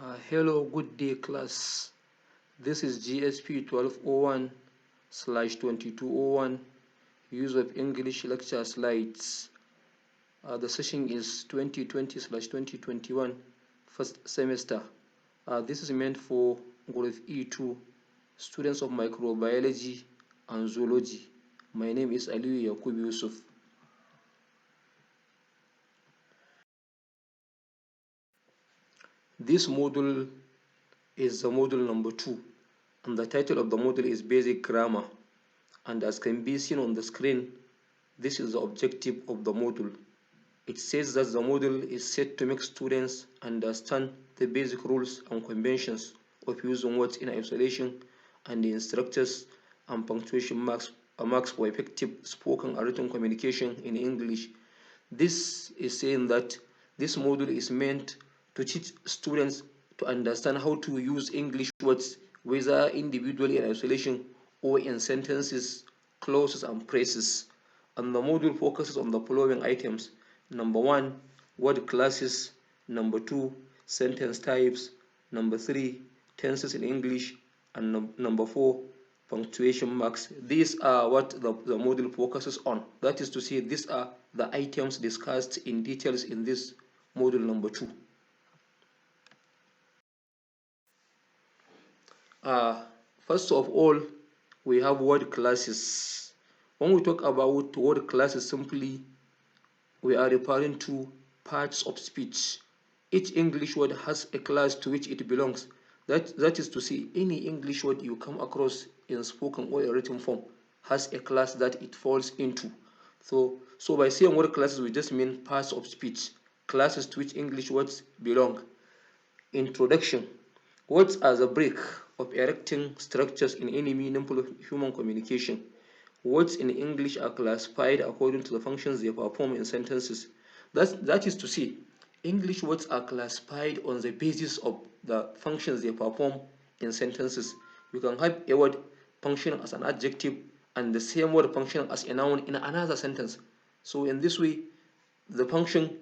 Hello, good day, class. This is GSP 1201/2201, use of English lecture slides. The session is 2020/2021, first semester. This is meant for Group E2, students of microbiology and zoology. My name is Aliyu Yakub Yusuf. This module is the module number 2, and the title of the module is Basic Grammar. And as can be seen on the screen, this is the objective of the module. It says that the module is set to make students understand the basic rules and conventions of using words in isolation and the instructors and punctuation marks for effective spoken and written communication in English. This is saying that this module is meant to teach students to understand how to use English words, whether individually in isolation or in sentences, clauses, and phrases. And the module focuses on the following items. Number 1, word classes. Number 2, sentence types. Number 3, tenses in English. And number 4, punctuation marks. These are what the module focuses on. That is to say, these are the items discussed in details in this module number 2. First of all, we have word classes. When we talk about word classes, simply we are referring to parts of speech. Each English word has a class to which it belongs. That is to say, any English word you come across in spoken or in written form has a class that it falls into. So by saying word classes, we just mean parts of speech, classes to which English words belong. Introduction. Words are the brick of erecting structures in any meaningful human communication. Words in English are classified according to the functions they perform in sentences. That is to say, English words are classified on the basis of the functions they perform in sentences. You can have a word functioning as an adjective and the same word functioning as a noun in another sentence. So in this way, the function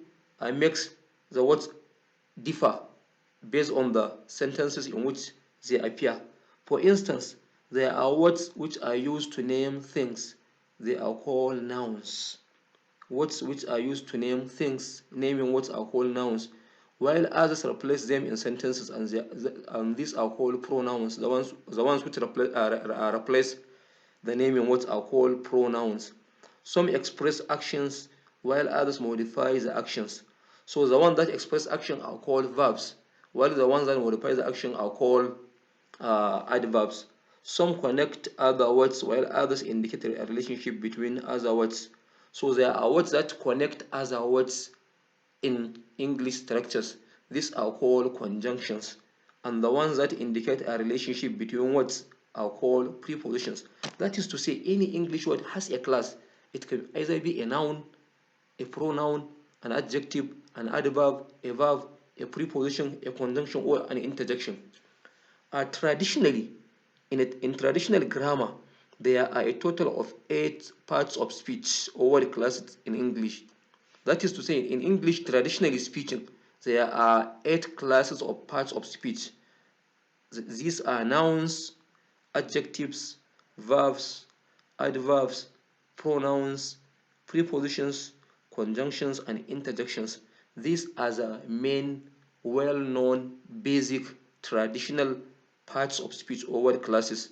makes the words differ based on the sentences in which they appear. For instance, there are words which are used to name things. They are called nouns. Words which are used to name things, naming words are called nouns, while others replace them in sentences, and these are called pronouns. The ones which replace the naming words are called pronouns. Some express actions while others modify the actions. So the ones that express action are called verbs, while the ones that modify the action are called adverbs. Some connect other words while others indicate a relationship between other words. So there are words that connect other words in English structures. These are called conjunctions. And the ones that indicate a relationship between words are called prepositions. That is to say, any English word has a class. It can either be a noun, a pronoun, an adjective, an adverb, a verb, a preposition, a conjunction, or an interjection. Traditionally, in traditional grammar, there are a total of 8 parts of speech or word classes in English. That is to say, in English, traditionally speaking, there are 8 classes of parts of speech. These are nouns, adjectives, verbs, adverbs, pronouns, prepositions, conjunctions, and interjections. These are the main, well-known, basic, traditional parts of speech or word classes.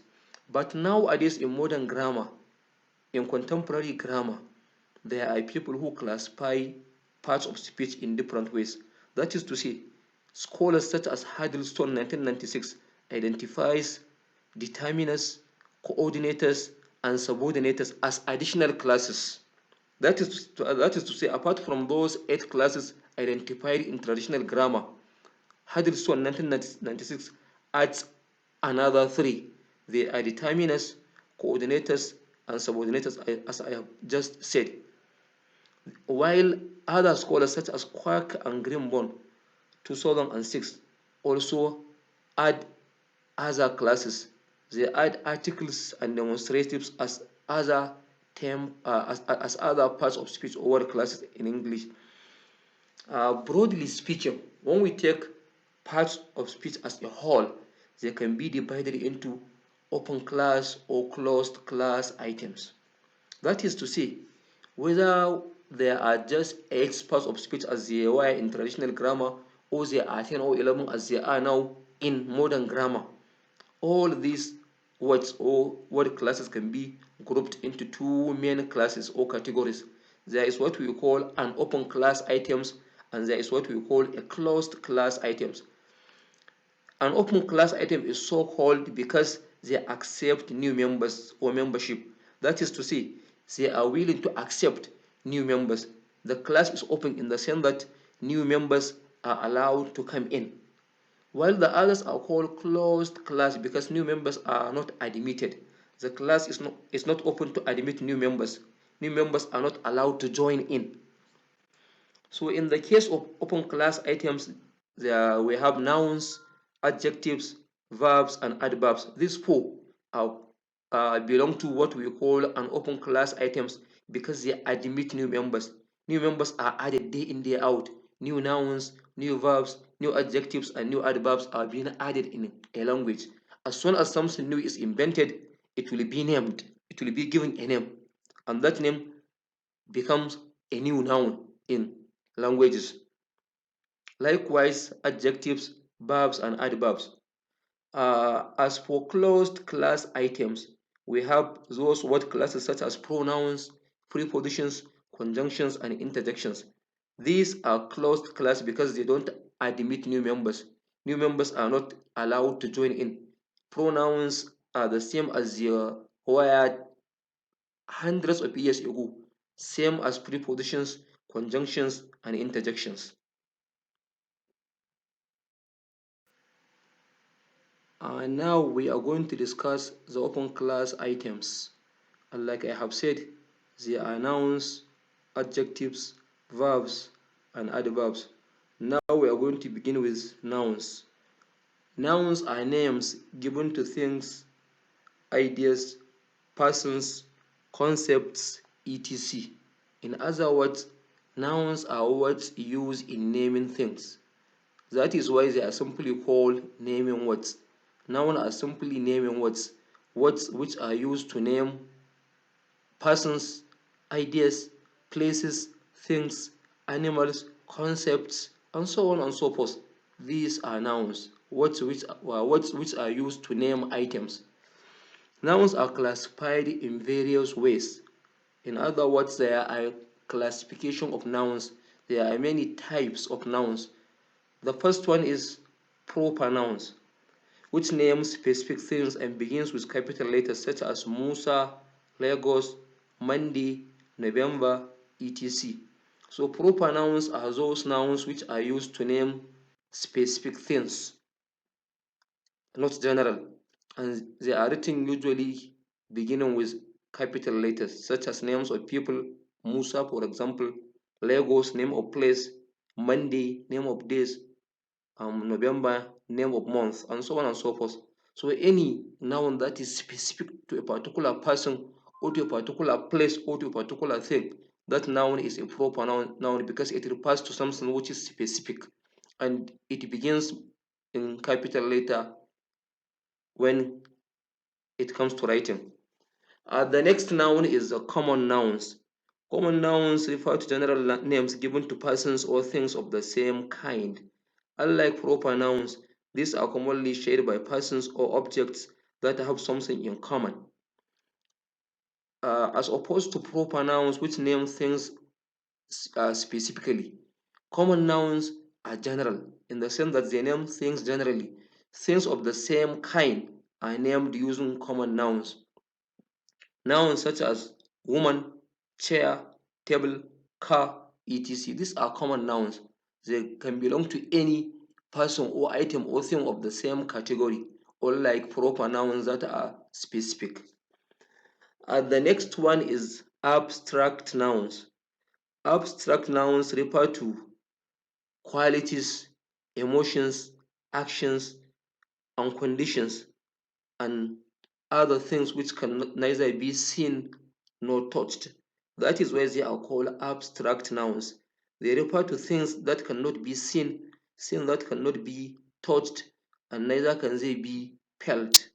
But nowadays, in modern grammar, in contemporary grammar, there are people who classify parts of speech in different ways. That is to say, scholars such as Huddleston 1996 identifies determiners, coordinators, and subordinators as additional classes. That is to say, apart from those 8 classes identified in traditional grammar, Huddleston 1996 adds another 3. They are determiners, coordinators, and subordinators, as I have just said. While other scholars such as Quirk and Grimborn 2006 also add other classes. They add articles and demonstratives as other as other parts of speech or word classes in English. Broadly speaking, when we take parts of speech as a whole. They can be divided into open class or closed class items. That is to say, whether there are just 8 parts of speech as they were in traditional grammar, or there are 10 or 11 as they are now in modern grammar. All these words or word classes can be grouped into two main classes or categories. There is what we call an open class items, and there is what we call a closed class items. An open class item is so called because they accept new members or membership. That is to say, they are willing to accept new members. The class is open in the sense that new members are allowed to come in, while the others are called closed class because new members are not admitted. The class is not open to admit new members. New members are not allowed to join in. So in the case of open class items, there we have nouns, adjectives, verbs, and adverbs. These four are, belong to what we call an open class items because they admit new members. New members are added day in, day out. New nouns, new verbs, new adjectives, and new adverbs are being added in a language. As soon as something new is invented, it will be named. It will be given a name. And that name becomes a new noun in languages. Likewise, adjectives, verbs, and adverbs. As for closed class items, we have those word classes such as pronouns, prepositions, conjunctions, and interjections. These are closed class because they don't admit new members. New members are not allowed to join in. Pronouns are the same as they were hundreds of years ago, same as prepositions, conjunctions, and interjections. Now we are going to discuss the open class items. And like I have said, they are nouns, adjectives, verbs, and adverbs. Now we are going to begin with nouns. Nouns are names given to things, ideas, persons, concepts, etc. In other words, nouns are words used in naming things. That is why they are simply called naming words. Nouns are simply naming words, words which are used to name persons, ideas, places, things, animals, concepts, and so on and so forth. These are nouns, words which are used to name items. Nouns are classified in various ways. In other words, there are classification of nouns. There are many types of nouns. The first one is proper nouns, which names specific things and begins with capital letters such as Musa, Lagos, Monday, November, etc. So proper nouns are those nouns which are used to name specific things, not general, and they are written usually beginning with capital letters such as names of people, Musa for example, Lagos name of place, Monday name of days, November name of month, and so on and so forth. So any noun that is specific to a particular person or to a particular place or to a particular thing, that noun is a proper noun because it refers to something which is specific and it begins in capital letter when it comes to writing. The next noun is the common nouns. Common nouns refer to general names given to persons or things of the same kind. Unlike proper nouns, these are commonly shared by persons or objects that have something in common. As opposed to proper nouns which name things specifically. Common nouns are general in the sense that they name things generally. Things of the same kind are named using common nouns. Nouns such as woman, chair, table, car, etc. These are common nouns. They can belong to any person or item or thing of the same category, unlike proper nouns that are specific. The next one is abstract nouns. Abstract nouns refer to qualities, emotions, actions, and conditions, and other things which can neither be seen nor touched. That is why they are called abstract nouns. They refer to things that cannot be seen, things that cannot be touched, and neither can they be felt.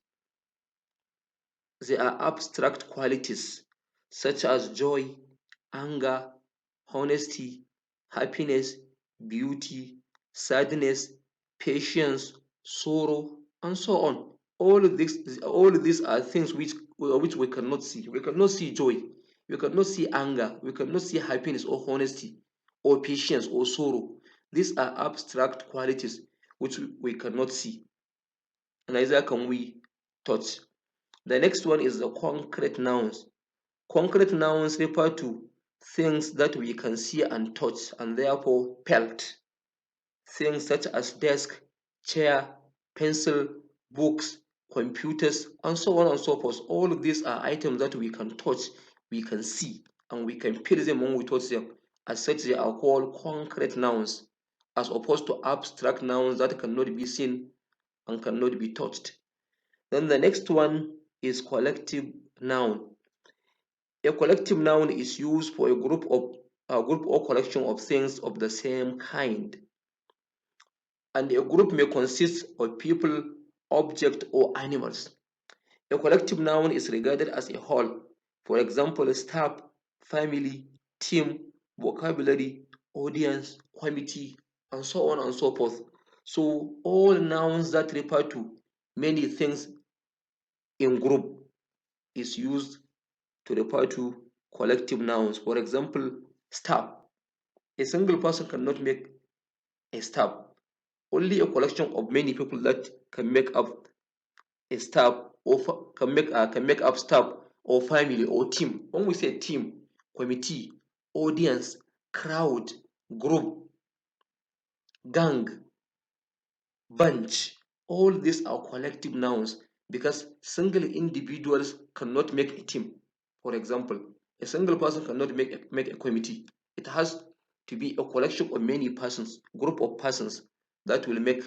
They are abstract qualities such as joy, anger, honesty, happiness, beauty, sadness, patience, sorrow, and so on. All of these are things which we cannot see. We cannot see joy, we cannot see anger, we cannot see happiness or honesty or patience or sorrow. These are abstract qualities which we cannot see, neither can we touch. The next one is the concrete nouns. Concrete nouns refer to things that we can see and touch and therefore felt. Things such as desk, chair, pencil, books, computers, and so on and so forth. All of these are items that we can touch, we can see, and we can feel them when we touch them. As such, they are called concrete nouns, as opposed to abstract nouns that cannot be seen and cannot be touched. Then the next one is collective noun. A collective noun is used for a group or collection of things of the same kind. And a group may consist of people, objects, or animals. A collective noun is regarded as a whole. For example, staff, family, team, vocabulary, audience, committee, and so on and so forth. So all nouns that refer to many things in group is used to refer to collective nouns. For example, staff. A single person cannot make a staff. Only a collection of many people that can make up a staff or can make up staff or family or team. When we say team, committee, audience, crowd, group, gang, bunch, all these are collective nouns because single individuals cannot make a team. For example, a single person cannot make a committee. It has to be a collection of many persons, group of persons that will make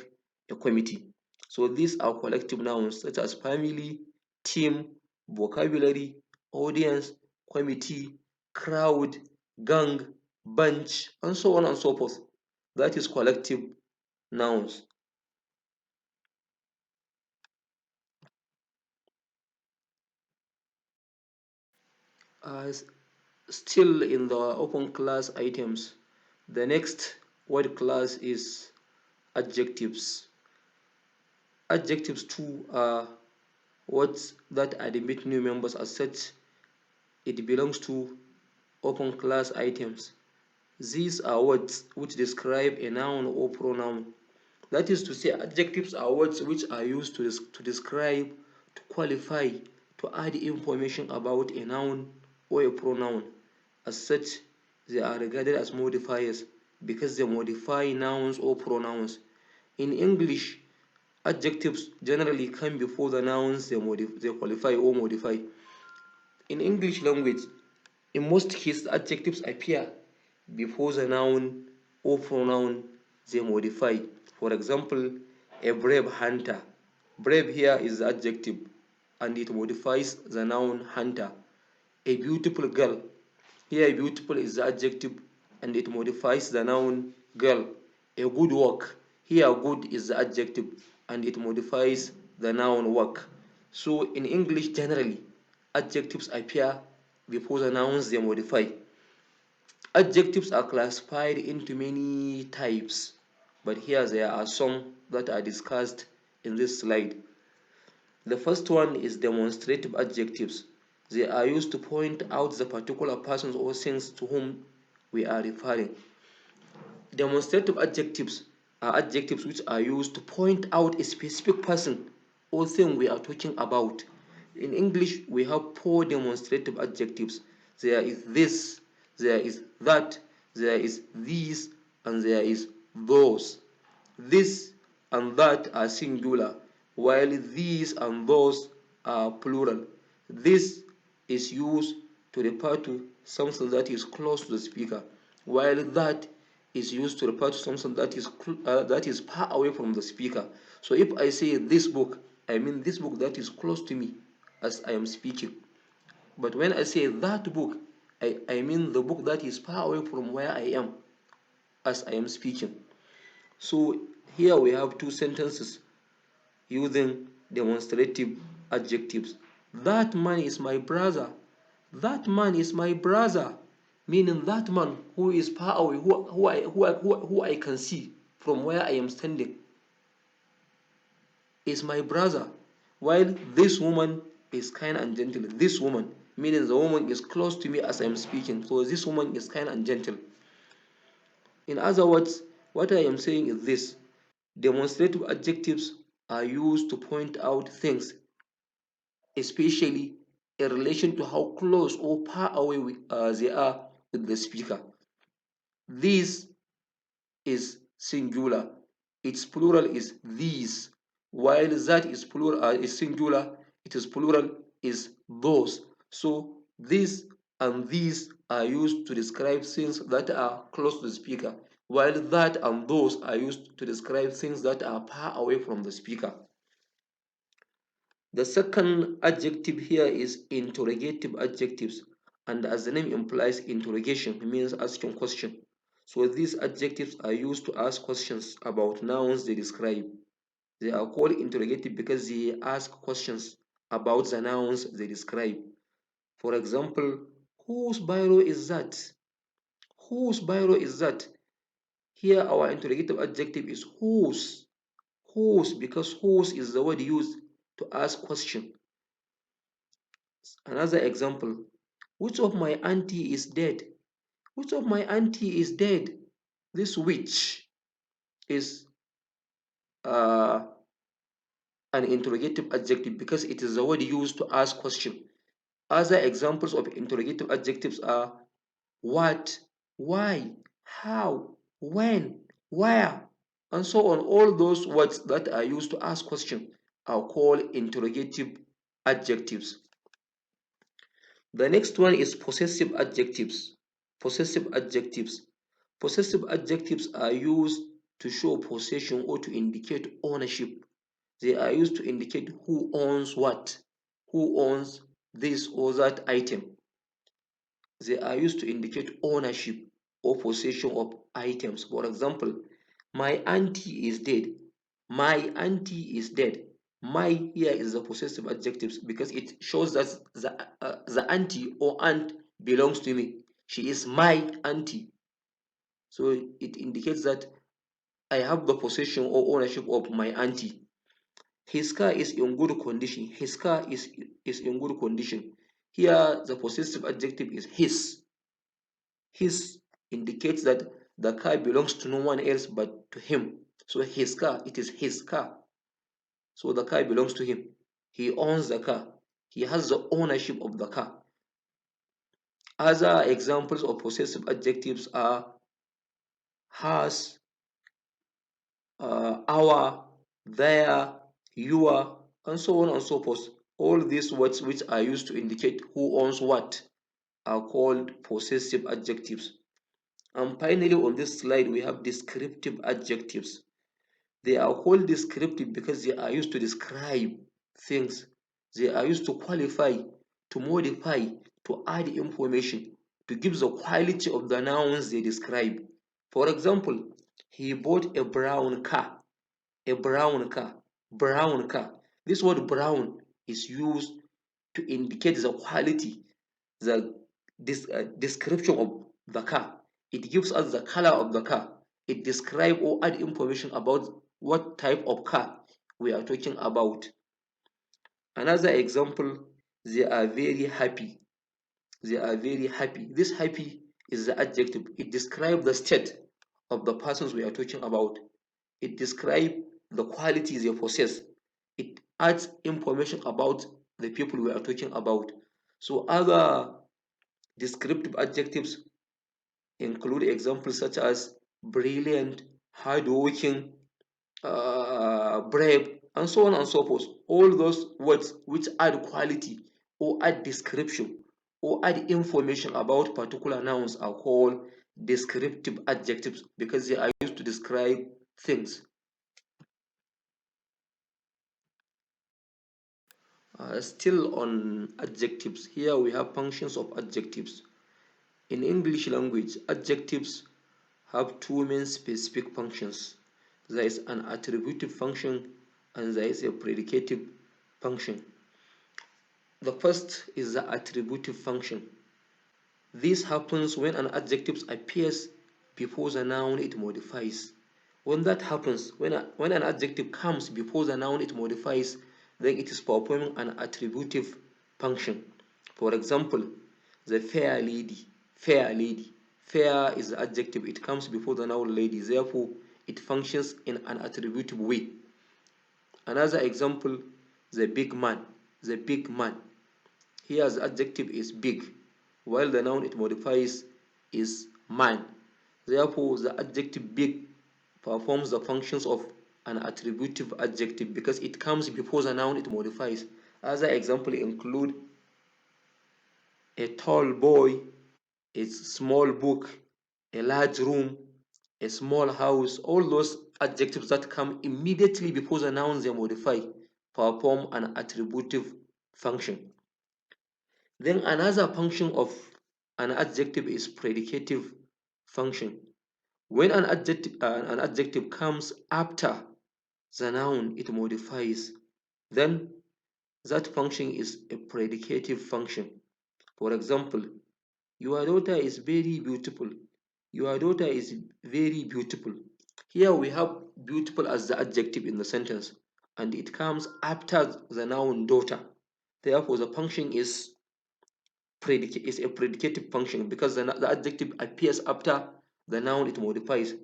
a committee. So these are collective nouns such as family, team, vocabulary, audience, committee, crowd, gang, bunch, and so on and so forth. That is collective nouns. Uh, Still in the open class items, the next word class is adjectives. Adjectives too are words that admit new members. As such, it belongs to open class items. These are words which describe a noun or pronoun. That is to say, adjectives are words which are used to describe, to qualify, to add information about a noun or a pronoun. As such, they are regarded as modifiers because they modify nouns or pronouns. In English, adjectives generally come before the nouns they qualify or modify. In English language, in most cases, adjectives appear before the noun or pronoun they modify. For example, a brave hunter. Brave here is the adjective and it modifies the noun hunter. A beautiful girl. Here, beautiful is the adjective and it modifies the noun girl. A good work. Here, good is the adjective and it modifies the noun work. So, in English, generally, adjectives appear before the nouns they modify. Adjectives are classified into many types, but here there are some that are discussed in this slide. The first one is demonstrative adjectives. They are used to point out the particular persons or things to whom we are referring. Demonstrative adjectives are adjectives which are used to point out a specific person or thing we are talking about. In English, we have four demonstrative adjectives. There is this, there is that, there is these, and there is those. This and that are singular, while these and those are plural. This is used to refer to something that is close to the speaker, while that is used to refer to something that is far away from the speaker. So if I say this book, I mean this book that is close to me as I am speaking. But when I say that book, I mean the book that is far away from where I am as I am speaking. So Here we have two sentences using demonstrative adjectives. That man is my brother. That man is my brother. Meaning that man who is far away, who I can see from where I am standing, is my brother. While this woman is kind and gentle. This woman, meaning the woman is close to me as I am speaking. So this woman is kind and gentle. In other words, what I am saying is this: demonstrative adjectives are used to point out things, especially in relation to how close or far away they are with the speaker. This is singular. Its plural is these. While that is plural is singular, it is plural is those. So this and these are used to describe things that are close to the speaker, while that and those are used to describe things that are far away from the speaker. The second adjective here is interrogative adjectives, and as the name implies, interrogation means asking question. So these adjectives are used to ask questions about nouns they describe. They are called interrogative because they ask questions about the nouns they describe. For example, whose biro is that? Whose biro is that? Here our interrogative adjective is whose. Whose, because whose is the word used to ask question. Another example, which of my auntie is dead? Which of my auntie is dead? This which is uh, an interrogative adjective because it is the word used to ask question. Other examples of interrogative adjectives are what, why, how, when, where, and so on. All those words that are used to ask question are called interrogative adjectives. The next one is possessive adjectives. Possessive adjectives. Possessive adjectives are used to show possession or to indicate ownership. They are used to indicate who owns what, who owns this or that item. They are used to indicate ownership or possession of items. For example, my auntie is dead. My auntie is dead. My here is the possessive adjectives because it shows that the auntie or aunt belongs to me. She is my auntie. So it indicates that I have the possession or ownership of my auntie. His car is in good condition. His car is in good condition. Here the possessive adjective is his. His indicates that the car belongs to no one else but to him. So his car, it is his car. So the car belongs to him. He owns the car. He has the ownership of the car. Other examples of possessive adjectives are has, our, their, your, and so on and so forth. All these words which are used to indicate who owns what are called possessive adjectives. And finally, on this slide, we have descriptive adjectives. They are called descriptive because they are used to describe things. They are used to qualify, to modify, to add information, to give the quality of the nouns they describe. For example, he bought a brown car. A brown car. Brown car. This word brown is used to indicate the quality, the description of the car. It gives us the color of the car. It describes or add information about what type of car we are talking about. Another example, they are very happy. They are very happy. This happy is the adjective. It describes the state of the persons we are talking about. It describes the qualities they possess. It adds information about the people we are talking about. So other descriptive adjectives include examples such as brilliant, hardworking, brave, and so on and so forth. All those words which add quality or add description or add information about particular nouns are called descriptive adjectives because they are used to describe things. Still on adjectives, here we have functions of adjectives. In English language, adjectives have two main specific functions. there is an attributive function, and there is a predicative function. The first is the attributive function. This happens when an adjective appears before the noun it modifies. When that happens, when an adjective comes before the noun it modifies, then it is performing an attributive function. For example, the fair lady, fair lady. Fair is the adjective, it comes before the noun lady, therefore it functions in an attributive way. Another example, the big man, the big man. Here the adjective is big, while the noun it modifies is man. Therefore, the adjective big performs the functions of an attributive adjective because it comes before the noun it modifies. Other examples include a tall boy, a small book, a large room, a small house. All those adjectives that come immediately before the nouns they modify perform an attributive function. Then another function of an adjective is predicative function. When an adjective comes after the noun it modifies, then that function is a predicative function. For example, your daughter is very beautiful. Your daughter is very beautiful. Here we have beautiful as the adjective in the sentence, and it comes after the noun daughter. Therefore, the function is a predicative function because the adjective appears after the noun it modifies.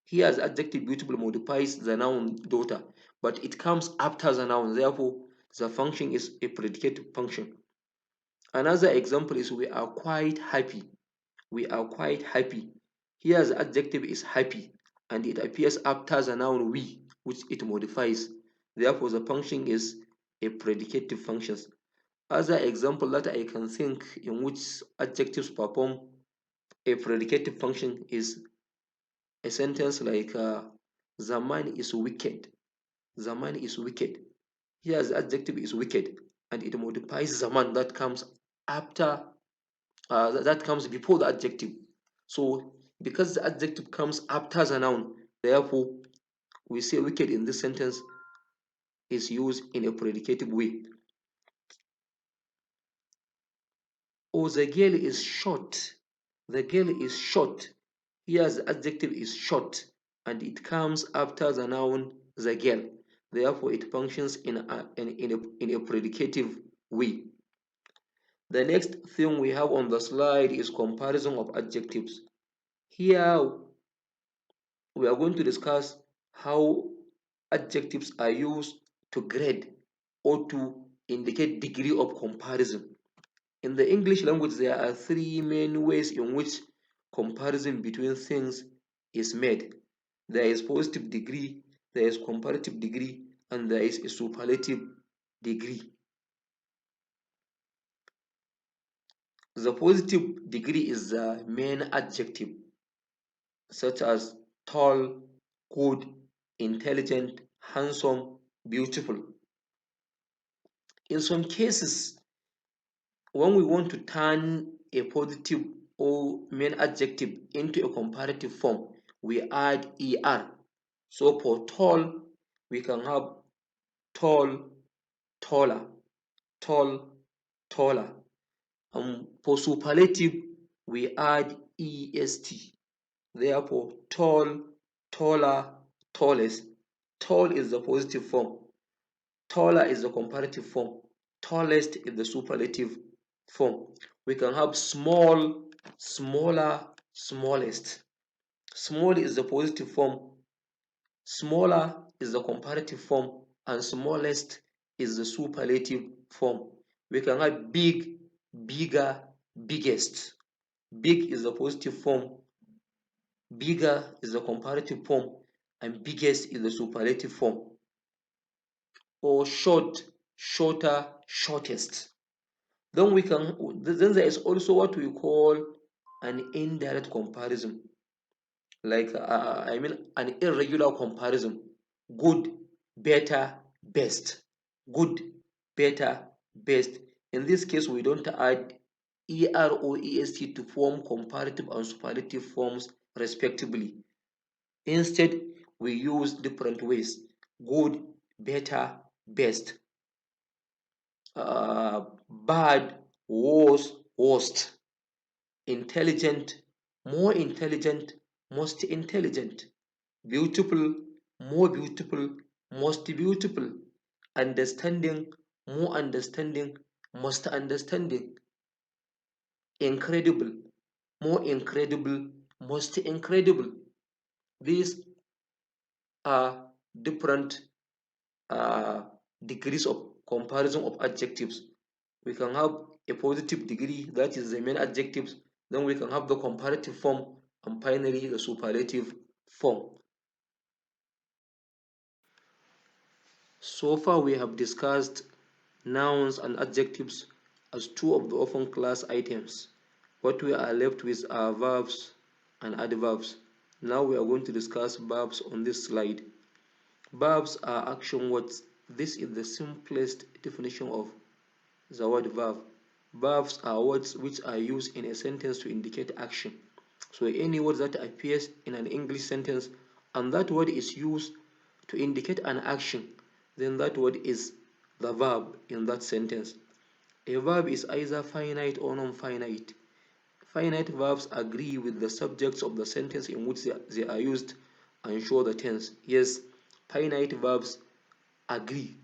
Here, the adjective beautiful modifies the noun daughter, but it comes after the noun. Therefore, the function is a predicative function. Another example is we are quite happy. We are quite happy. Here, the adjective is happy, and it appears after the noun we, which it modifies. Therefore, the function is a predicative function. Other example that I can think in which adjectives perform a predicative function is a sentence like the man is wicked. The man is wicked. Here the adjective is wicked, and it modifies the man that comes after that comes before the adjective. So because the adjective comes after the noun, therefore we say wicked in this sentence is used in a predicative way. Oh, the girl is short. The girl is short. Here the adjective is short, and it comes after the noun the girl. Therefore, it functions in a predicative way. The next thing we have on the slide is comparison of adjectives. Here we are going to discuss how adjectives are used to grade or to indicate degree of comparison. In the English language, there are three main ways in which comparison between things is made. There is positive degree, there is comparative degree, and there is a superlative degree. The positive degree is the main adjective, such as tall, good, intelligent, handsome, beautiful. In some cases, when we want to turn a positive or main adjective into a comparative form, we add er. So for tall, we can have tall, taller, tall, taller. For superlative, we add est. Therefore, tall, taller, tallest. Tall is the positive form. Taller is the comparative form. Tallest is the superlative form. We can have small, smaller, smallest. Small is the positive form. Smaller is the comparative form, and smallest is the superlative form. We can have big, bigger, biggest. Big is the positive form, bigger is the comparative form, and biggest is the superlative form. Or short, shorter, shortest. Then there is also what we call an indirect comparison, like I mean an irregular comparison. Good, better, best. Good, better, best. In this case, we don't add er or est to form comparative and superlative forms respectively. Instead, we use different ways: good, better, best, bad, worse, worst, intelligent, more intelligent, most intelligent, beautiful, more beautiful, most beautiful, understanding, more understanding, most understanding, incredible, more incredible, most incredible. These are different uh, degrees of comparison of adjectives. We can have a positive degree, that is the main adjectives, then we can have the comparative form, and finally the superlative form. So far we have discussed nouns and adjectives as two of the often class items. What we are left with are verbs and adverbs. Now we are going to discuss verbs on this slide. Verbs are action words. This is the simplest definition of the word verb. Verbs are words which are used in a sentence to indicate action. So any word that appears in an English sentence and that word is used to indicate an action, then that word is the verb in that sentence. A verb is either finite or non-finite. Finite verbs agree with the subjects of the sentence in which they are used and show the tense. Yes, finite verbs agree.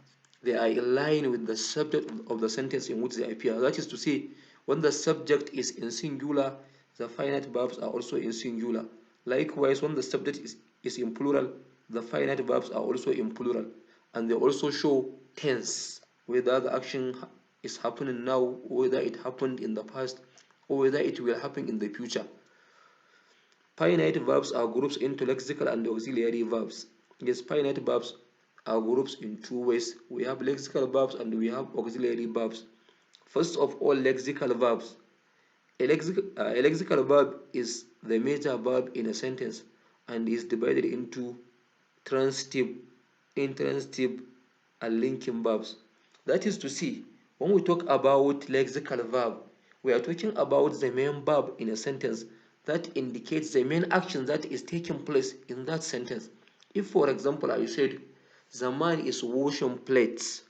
They are in line with the subject of the sentence in which they appear. That is to say, when the subject is in singular, the finite verbs are also in singular. Likewise, when the subject is in plural, the finite verbs are also in plural. And they also show tense, whether the action is happening now, or whether it happened in the past, or whether it will happen in the future. Finite verbs are groups into lexical and auxiliary verbs. Yes, finite verbs are groups in two ways. We have lexical verbs and we have auxiliary verbs. First of all, lexical verbs. A lexical verb is the major verb in a sentence and is divided into transitive, intransitive, and linking verbs. That is to say, when we talk about lexical verb, we are talking about the main verb in a sentence that indicates the main action that is taking place in that sentence. If, for example, I said, the man is washing plates,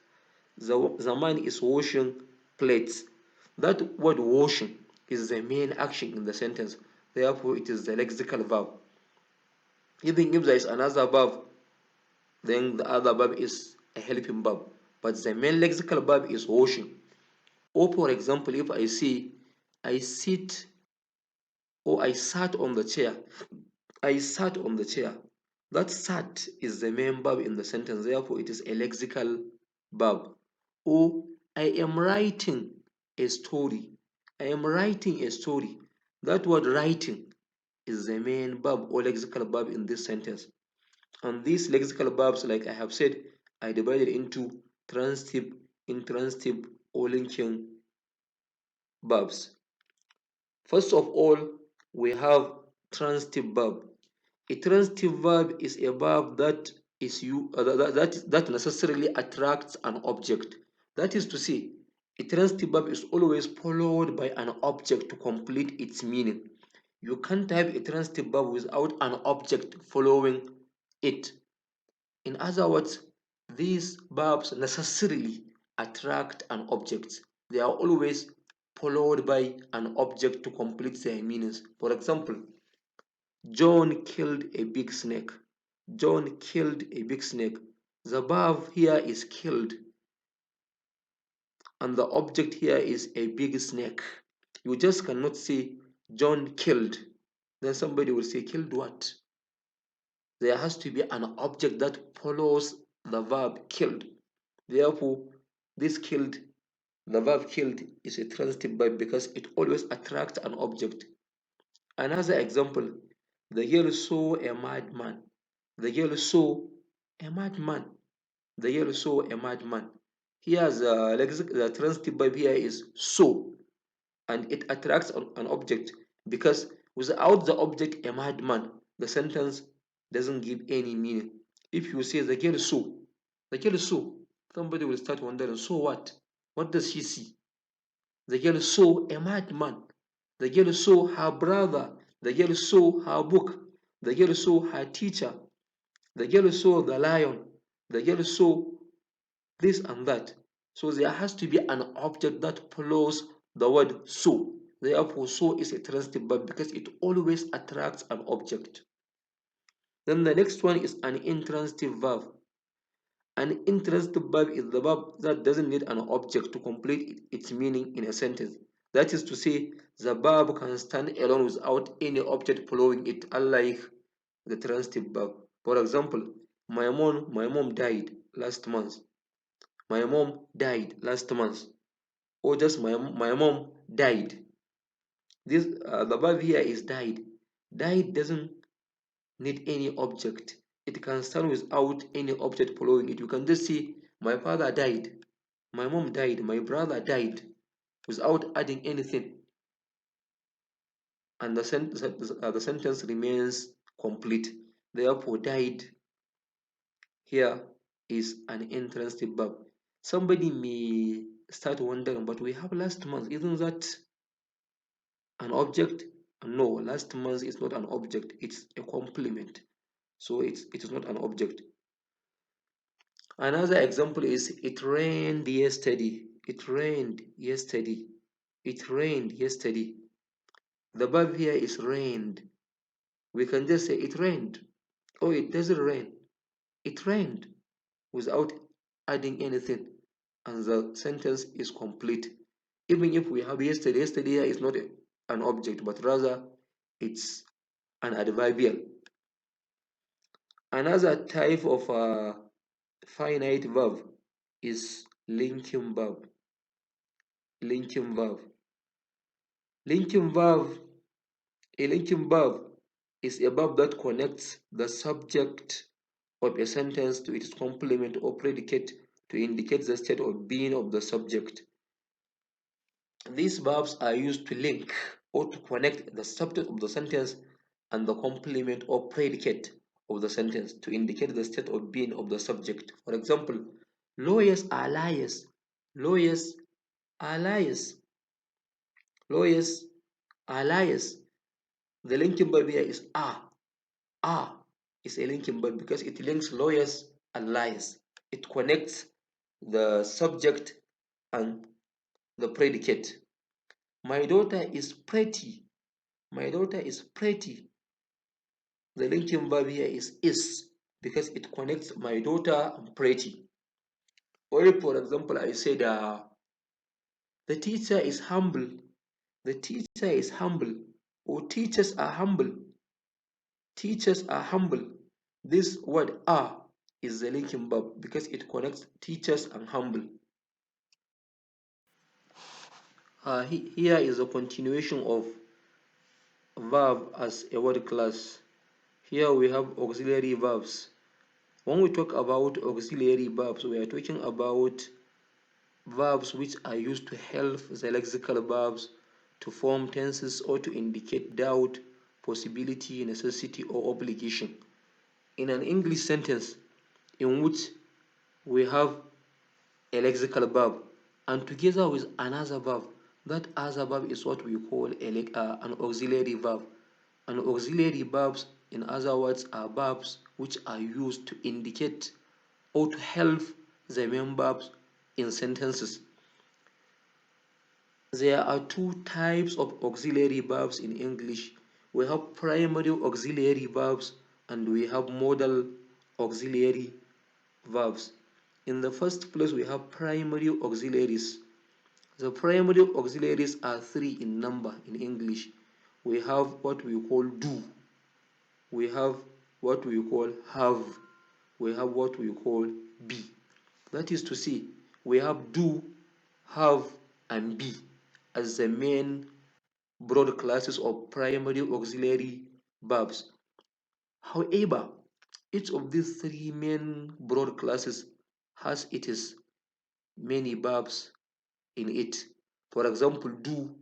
the man is washing plates, that word washing is the main action in the sentence. Therefore, it is the lexical verb. Even if there is another verb, then the other verb is a helping verb. But the main lexical verb is washing. Or for example, if I say, I sit or I sat on the chair, I sat on the chair. That sat is the main verb in the sentence, therefore it is a lexical verb. Or I am writing a story. I am writing a story. That word writing is the main verb or lexical verb in this sentence. And these lexical verbs, like I have said, are divided into transitive, intransitive, or linking verbs. First of all, we have transitive verb. A transitive verb is a verb that that necessarily attracts an object. That is to say, a transitive verb is always followed by an object to complete its meaning. You can't have a transitive verb without an object following it. In other words, these verbs necessarily attract an object. They are always followed by an object to complete their meanings. For example, John killed a big snake. John killed a big snake. The verb here is killed, and the object here is a big snake. You just cannot say John killed. Then somebody will say, killed what? There has to be an object that follows the verb killed. Therefore, this killed, the verb killed is a transitive verb because it always attracts an object. Another example, the girl saw a madman. The girl saw a madman. The girl saw a madman. Here, the transitive verb here is so, and it attracts an object because without the object a madman, the sentence doesn't give any meaning. If you say the girl saw, somebody will start wondering, so what? What does she see? The girl saw a madman. The girl saw her brother. The girl saw her book. The girl saw her teacher. The girl saw the lion. The girl saw this and that. So there has to be an object that follows the word so. Therefore, so is a transitive verb because it always attracts an object. Then the next one is an intransitive verb. An intransitive verb is the verb that doesn't need an object to complete its meaning in a sentence. That is to say, the verb can stand alone without any object following it, unlike the transitive verb. For example, my mom died last month. My mom died last month. Or just my mom died. This the verb here is died. Died doesn't need any object. It can stand without any object following it. You can just say my father died, my mom died, my brother died, without adding anything, and the sentence remains complete. Therefore, died here is an intransitive verb. Somebody may start wondering, but we have last month, isn't that an object? No, last month is not an object, it's a complement. So it is not an object. Another example is it rained yesterday. It rained yesterday. It rained yesterday. The verb here is rained. We can just say it rained. Oh, it doesn't rain. It rained without adding anything. And the sentence is complete. Even if we have yesterday, yesterday here is not an object, but rather it's an adverbial. Another type of finite verb is linking verb. Linking verb. Linking verb. A linking verb is a verb that connects the subject of a sentence to its complement or predicate to indicate the state of being of the subject. These verbs are used to link or to connect the subject of the sentence and the complement or predicate of the sentence to indicate the state of being of the subject. For example, lawyers are liars. Lawyers are liars. Lawyers are liars. The linking verb here is are. Are is a linking verb because it links lawyers and liars. It connects the subject and the predicate. My daughter is pretty. My daughter is pretty. The linking verb here is because it connects my daughter and pretty. Or if, for example, I said the teacher is humble. The teacher is humble. Or teachers are humble. Teachers are humble. This word are is the linking verb because it connects teachers and humble. Here is a continuation of verb as a word class. Here we have auxiliary verbs. When we talk about auxiliary verbs, we are talking about verbs which are used to help the lexical verbs to form tenses or to indicate doubt, possibility, necessity, or obligation. In an English sentence in which we have a lexical verb and together with another verb, that other verb is what we call an auxiliary verb. And auxiliary verbs, in other words, are verbs which are used to indicate or to help the main verbs in sentences. There are two types of auxiliary verbs in English. We have primary auxiliary verbs and we have modal auxiliary verbs. In the first place, we have primary auxiliaries. The primary auxiliaries are three in number in English. We have what we call do, we have what we call have, we have what we call be. That is to say, we have do, have, and be as the main broad classes of primary auxiliary verbs. However, each of these three main broad classes has its many verbs in it. For example, do.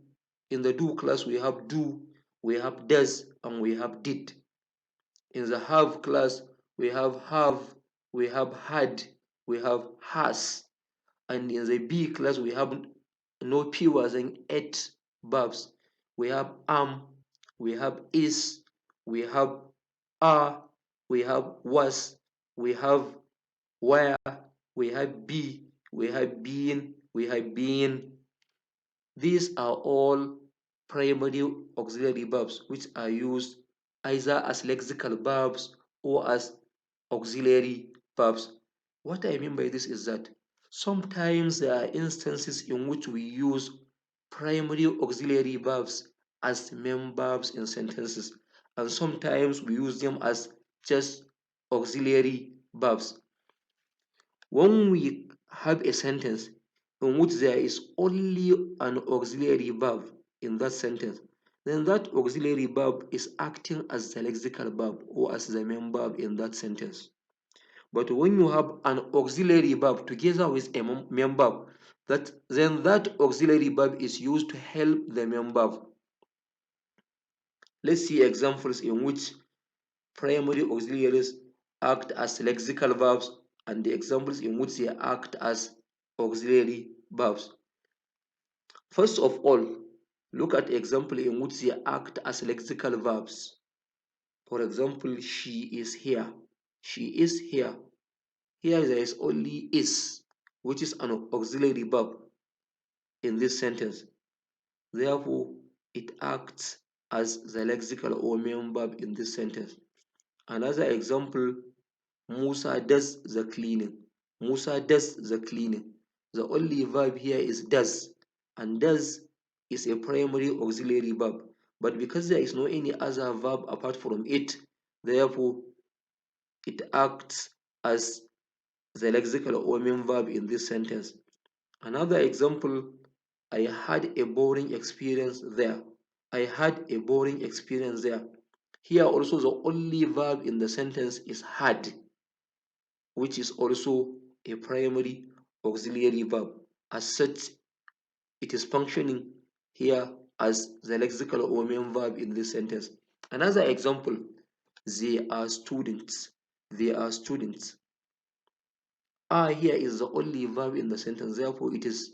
In the do class, we have do, we have does, and we have did. In the have class, we have, we have had, we have has. And in the be class, we have no fewer than 8 verbs. We have we have is, we have are, we have was, we have where, we have be, we have been, we have been. These are all primary auxiliary verbs which are used either as lexical verbs or as auxiliary verbs. What I mean by this is that sometimes there are instances in which we use primary auxiliary verbs as main verbs in sentences, and sometimes we use them as just auxiliary verbs. When we have a sentence in which there is only an auxiliary verb in that sentence, then that auxiliary verb is acting as the lexical verb or as the main verb in that sentence. But when you have an auxiliary verb together with a main verb, then that auxiliary verb is used to help the main verb. Let's see examples in which primary auxiliaries act as lexical verbs and the examples in which they act as auxiliary verbs. First of all, look at example in which they act as lexical verbs. For example, she is here. She is here. Here there is only is, which is an auxiliary verb in this sentence. Therefore, it acts as the lexical or main verb in this sentence. Another example, Musa does the cleaning. Musa does the cleaning. The only verb here is does, and does is a primary auxiliary verb. But because there is no any other verb apart from it, therefore it acts as the lexical or main verb in this sentence. Another example, I had a boring experience there. I had a boring experience there. Here also the only verb in the sentence is had, which is also a primary auxiliary verb. As such, it is functioning here as the lexical or main verb in this sentence. Another example, they are students. They are students. Are here is the only verb in the sentence, therefore it is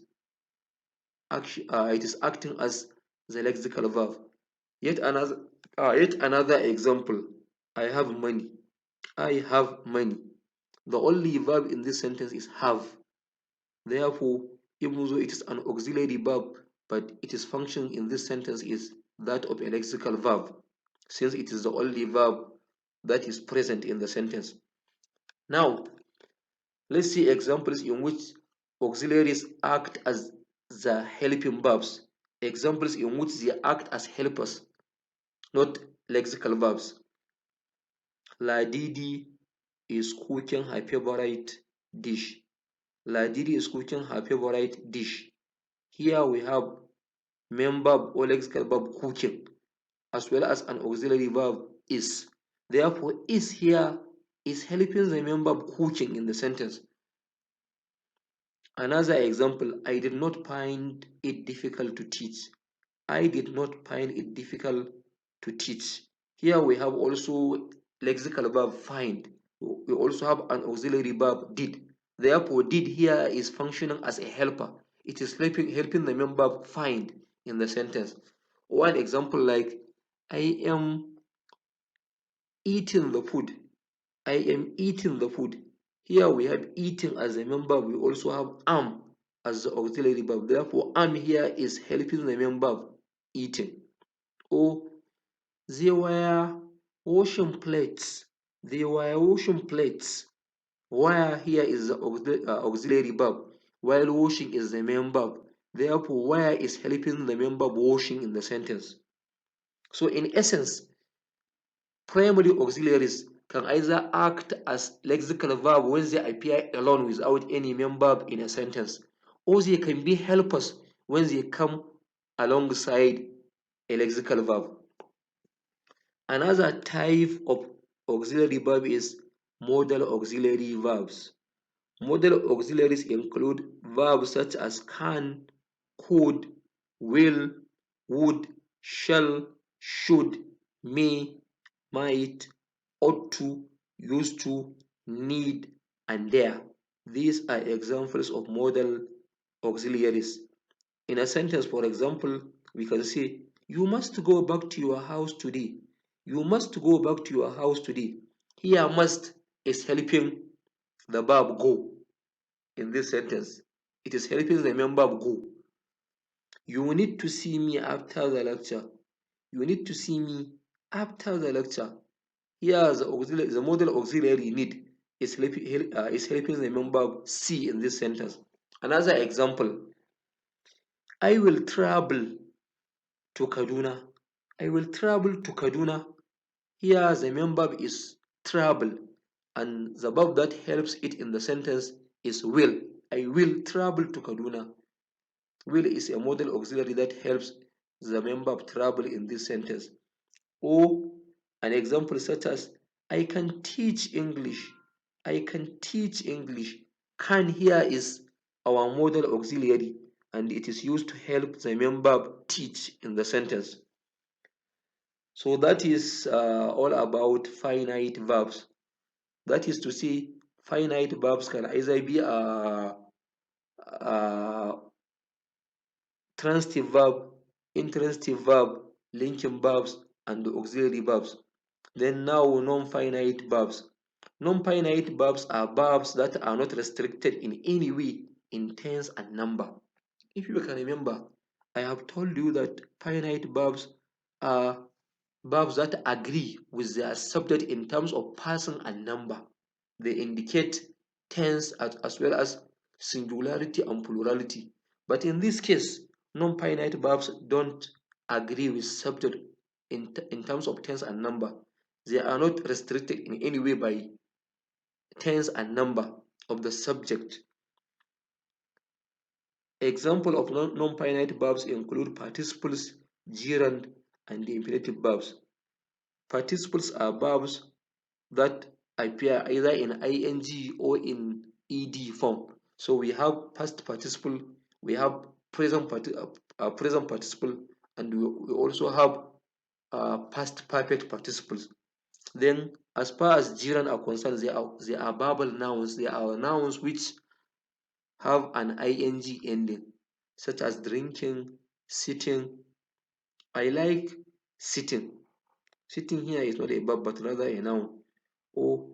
acting as the lexical verb. Yet another example, I have money. I have money. The only verb in this sentence is have. Therefore, even though it is an auxiliary verb, but its function in this sentence is that of a lexical verb, since it is the only verb that is present in the sentence. Now, let's see examples in which auxiliaries act as the helping verbs. Examples in which they act as helpers, not lexical verbs. Ladidi is cooking her favorite dish. Ladidi is cooking her favorite dish. Here we have main verb or lexical verb cooking, as well as an auxiliary verb is. Therefore, is here is helping the main verb cooking in the sentence. Another example, I did not find it difficult to teach. I did not find it difficult to teach. Here we have also lexical verb find. We also have an auxiliary verb did. Therefore, did here is functioning as a helper. It is helping the main verb find in the sentence. One example like, I am eating the food. I am eating the food. Here we have eating as a main verb. We also have am as the auxiliary verb. Therefore, am here is helping the main verb eating. Or they were washing plates. They were washing plates. Where here is the auxiliary verb, while washing is the main verb. Therefore, where is helping the main verb washing in the sentence. So in essence, primary auxiliaries can either act as lexical verb when they appear alone without any main verb in a sentence, or they can be helpers when they come alongside a lexical verb. Another type of auxiliary verb is modal auxiliary verbs. Modal auxiliaries include verbs such as can, could, will, would, shall, should, may, might, ought to, used to, need, and dare. These are examples of modal auxiliaries. In a sentence, for example, we can say, you must go back to your house today. You must go back to your house today. Here, must is helping the verb go in this sentence. It is helping the main verb go. You need to see me after the lecture. You need to see me after the lecture. Here, the model auxiliary need is helping the main verb see in this sentence. Another example, I will travel to Kaduna. I will travel to Kaduna. Here the main verb is travel, and the verb that helps it in the sentence is will. I will travel to Kaduna. Will is a model auxiliary that helps the main verb travel in this sentence. Or an example such as I can teach English. I can teach English. Can here is our model auxiliary, and it is used to help the main verb teach in the sentence. So that is all about finite verbs. That is to say, finite verbs can either be a transitive verb, intransitive verb, linking verbs, and auxiliary verbs. Then now non-finite verbs. Non-finite verbs are verbs that are not restricted in any way in tense and number. If you can remember, I have told you that finite verbs are verbs that agree with their subject in terms of person and number. They indicate tense as well as singularity and plurality. But in this case, non-finite verbs don't agree with subject in terms of tense and number. They are not restricted in any way by tense and number of the subject. Example of non-finite verbs include participles, gerund, and the infinitive verbs. Participles are verbs that appear either in ing or in ed form. So we have past participle, we have present participle, and we also have past perfect participles. Then, as far as gerund are concerned, they are verbal nouns. They are nouns which have an ing ending, such as drinking, sitting. I like sitting. Sitting here is not a verb but rather a noun. Or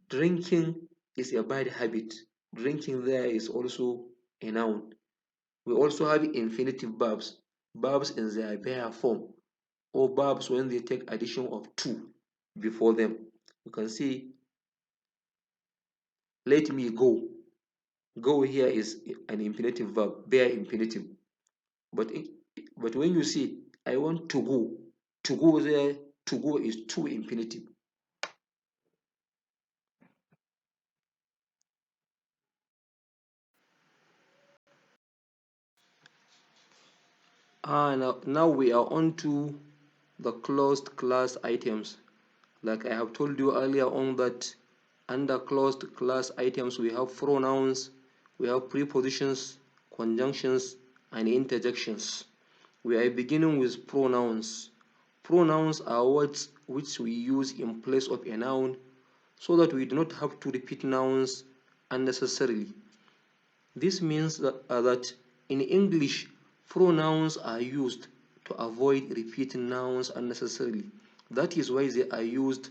drinking is a bad habit. Drinking there is also a noun. We also have infinitive verbs, verbs in their bare form, or verbs when they take addition of to before them. You can see, let me go. Go here is an infinitive verb, bare infinitive. But but when you see, I want to go there, to go is to infinitive. Now we are on to the closed class items. Like I have told you earlier on that under closed class items we have pronouns, we have prepositions, conjunctions, and interjections. We are beginning with pronouns. Pronouns are words which we use in place of a noun so that we do not have to repeat nouns unnecessarily. This means that in English, pronouns are used to avoid repeating nouns unnecessarily. That is why they are used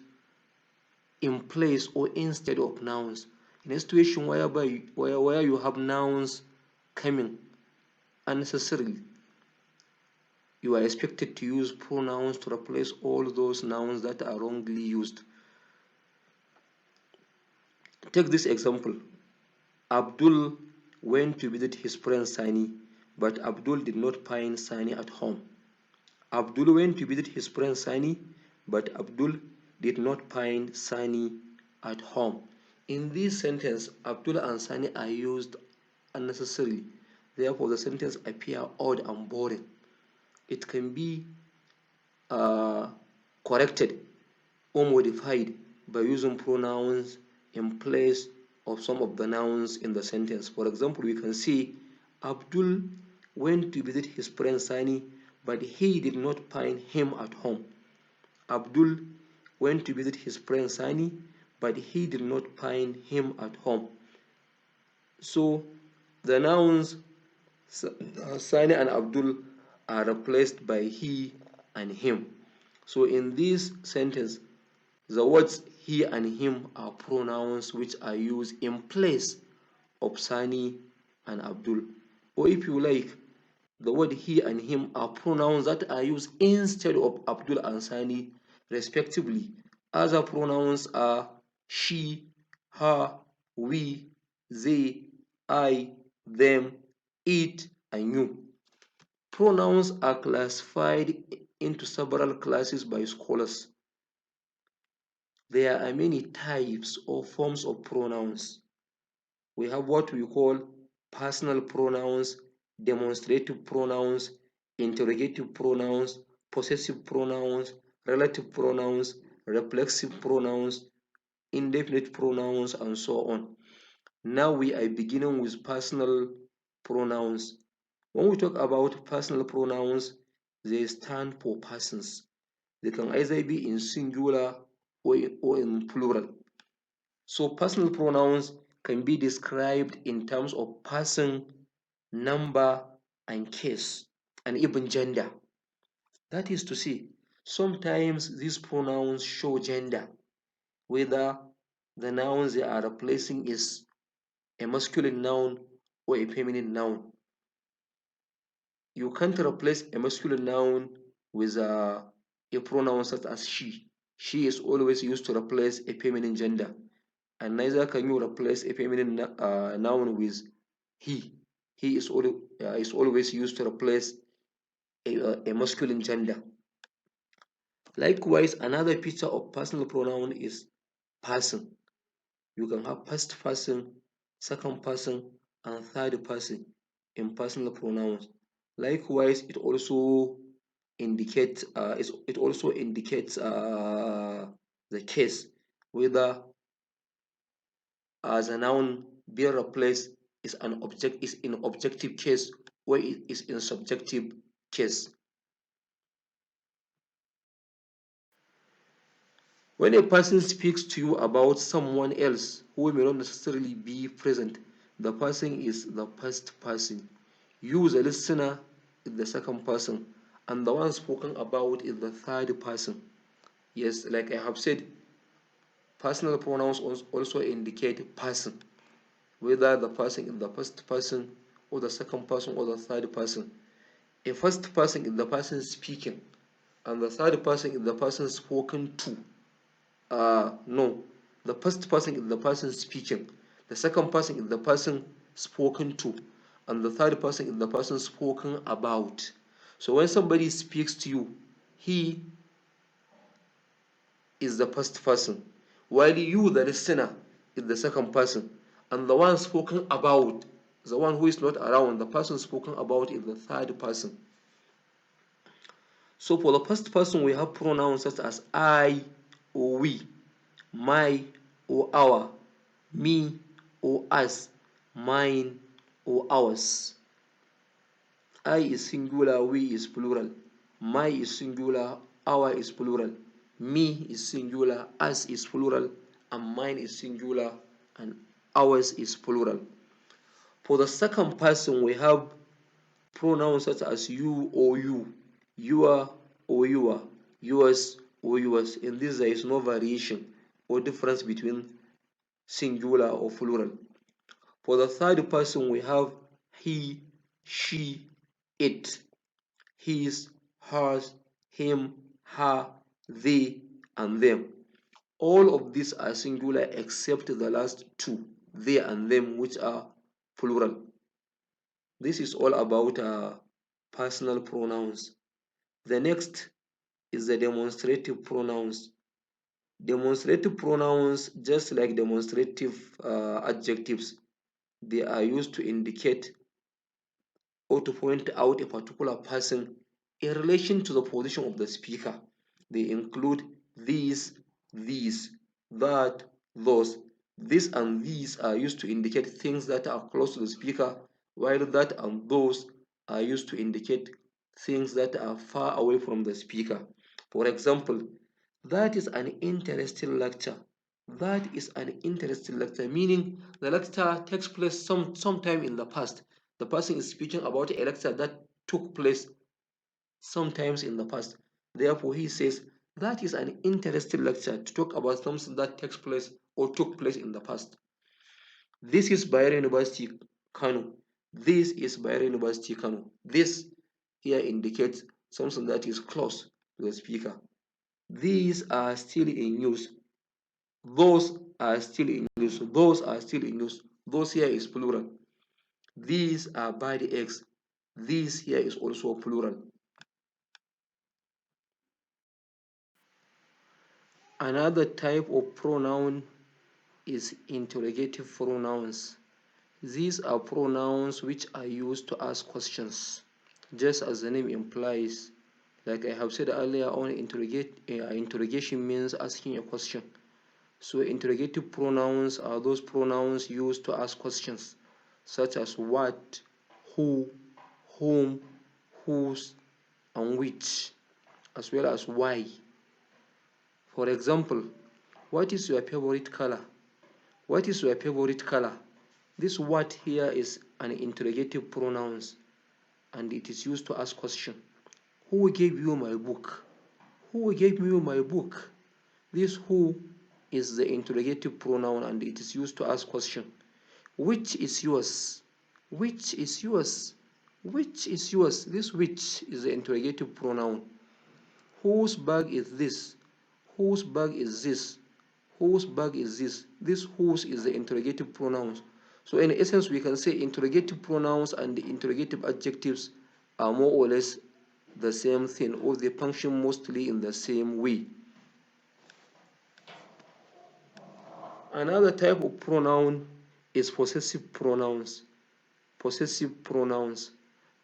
in place or instead of nouns. In a situation where you have nouns coming unnecessarily, you are expected to use pronouns to replace all those nouns that are wrongly used. Take this example. Abdul went to visit his friend Sani, but Abdul did not find Sani at home. Abdul went to visit his friend Sani, but Abdul did not find Sani at home. In this sentence, Abdul and Sani are used unnecessarily. Therefore, the sentence appears odd and boring. It can be corrected or modified by using pronouns in place of some of the nouns in the sentence. For example, we can say Abdul went to visit his friend Sani, but he did not find him at home. Abdul went to visit his friend Sani, but he did not find him at home. So the nouns Sani and Abdul are replaced by he and him. So in this sentence, the words he and him are pronouns which are used in place of Sani and Abdul. Or if you like, the word he and him are pronouns that are used instead of Abdul and Sani respectively. Other pronouns are she, her, we, they, I, them, it, and you. Pronouns are classified into several classes by scholars. There are many types or forms of pronouns. We have what we call personal pronouns, demonstrative pronouns, interrogative pronouns, possessive pronouns, relative pronouns, reflexive pronouns, indefinite pronouns, and so on. Now we are beginning with personal pronouns. When we talk about personal pronouns, they stand for persons. They can either be in singular or in plural. So personal pronouns can be described in terms of person, number, and case, and even gender. That is to say, sometimes these pronouns show gender, whether the nouns they are replacing is a masculine noun or a feminine noun. You can't replace a masculine noun with a pronoun such as she. She is always used to replace a feminine gender, and neither can you replace a feminine noun with he. He is always used to replace a masculine gender. Likewise, another feature of personal pronoun is person. You can have first person, second person, and third person in personal pronouns. Likewise, it also indicates the case, whether as a noun being replaced is in objective case or it is in subjective case. When a person speaks to you about someone else who may not necessarily be present, the person is the first person. You, the listener, is the second person, and the one spoken about is the third person. Yes, like I have said, personal pronouns also indicate person, whether the person is the first person or the second person or the third person. A first person is the person speaking, and the third person is the person spoken to. No, the first person is the person speaking, the second person is the person spoken to, and the third person is the person spoken about. So when somebody speaks to you, he is the first person, while you, the listener, is the second person, and the one spoken about, the one who is not around, the person spoken about is the third person. So for the first person, we have pronouns such as I or we, my or our, me or us, mine or ours. I is singular, we is plural. My is singular, our is plural. Me is singular, us is plural, and mine is singular, and ours is plural. For the second person, we have pronouns such as you or you, your or your, yours or yours. In this, there is no variation or difference between singular or plural. For the third person, we have he, she, it, his, hers, him, her, they, and them. All of these are singular except the last two, they and them, which are plural. This is all about personal pronouns. The next is the demonstrative pronouns. Demonstrative pronouns, just like demonstrative adjectives, they are used to indicate or to point out a particular person in relation to the position of the speaker. They include these, that, those. This and these are used to indicate things that are close to the speaker, while that and those are used to indicate things that are far away from the speaker. For example, that is an interesting lecture. That is an interesting lecture, meaning the lecture takes place sometime in the past. The person is speaking about a lecture that took place sometimes in the past. Therefore, he says That is an interesting lecture to talk about something that takes place or took place in the past. This is Bayero University, Kano. This is Bayero University, Kano. This here indicates something that is close to the speaker. These are still in use. Those are still in use. Those are still in use. Those here is plural. These are by the eggs. This here is also plural. Another type of pronoun is interrogative pronouns. These are pronouns which are used to ask questions, just as the name implies. Like I have said earlier on, interrogation means asking a question. So interrogative pronouns are those pronouns used to ask questions, such as what, who, whom, whose, and which, as well as why. For example, what is your favorite color? What is your favorite color? This what here is an interrogative pronouns and it is used to ask question. Who gave you my book? Who gave you my book? This who is the interrogative pronoun and it is used to ask question. Which is yours? Which is yours? Which is yours? This which is the interrogative pronoun. Whose bag is this? Whose bag is this? Whose bag is this? This whose is the interrogative pronouns. So in essence, we can say interrogative pronouns and the interrogative adjectives are more or less the same thing, or they function mostly in the same way. Another type of pronoun is possessive pronouns. Possessive pronouns.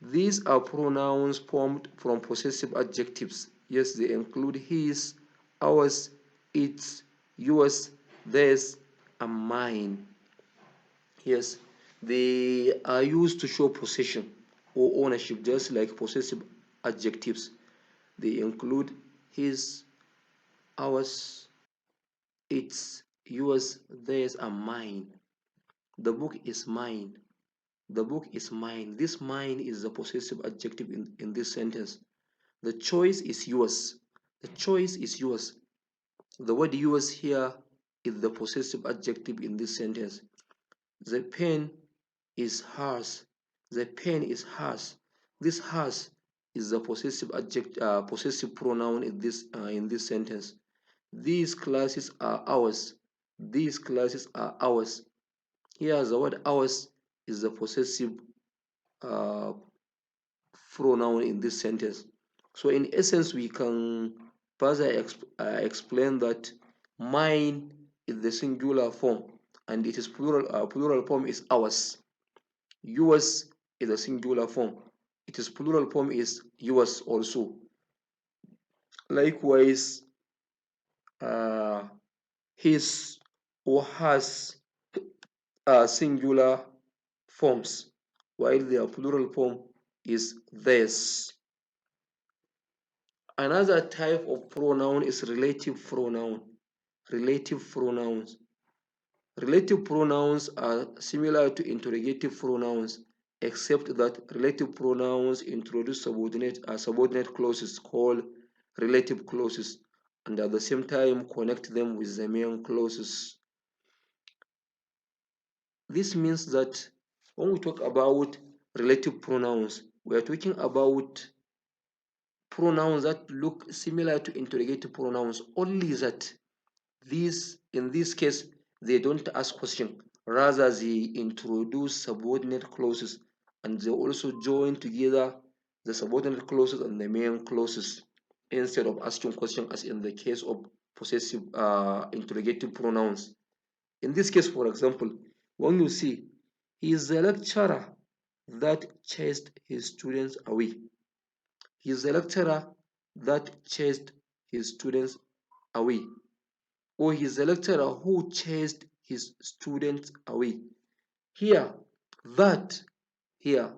These are pronouns formed from possessive adjectives. Yes, they include his, ours, its, yours, theirs, and mine. Yes, they are used to show possession or ownership, just like possessive adjectives. They include his, ours, its, yours, theirs, and mine. The book is mine. The book is mine. This mine is the possessive adjective in this sentence. The choice is yours. The choice is yours. The word yours here is the possessive adjective in this sentence. The pen is hers. The pen is hers. This hers is the possessive possessive pronoun in this sentence. These classes are ours. These classes are ours. Here, the word ours is the possessive uh, pronoun in this sentence. So, in essence, we can further explain that mine is the singular form and it is plural. Plural form is ours. Yours is a singular form. It is plural form is yours also. Likewise, uh, his or has singular forms, while their plural form is theirs. Another type of pronoun is relative pronoun. Relative pronouns. Relative pronouns are similar to interrogative pronouns, except that relative pronouns introduce subordinate clauses called relative clauses, and at the same time connect them with the main clauses. This means that when we talk about relative pronouns, we are talking about pronouns that look similar to interrogative pronouns, only that in this case, they don't ask question. Rather, they introduce subordinate clauses and they also join together the subordinate clauses and the main clauses instead of asking question as in the case of possessive interrogative pronouns. In this case, for example, when you see, he is the lecturer that chased his students away. He is the lecturer that chased his students away. Or he is the lecturer who chased his students away. Here, that, here,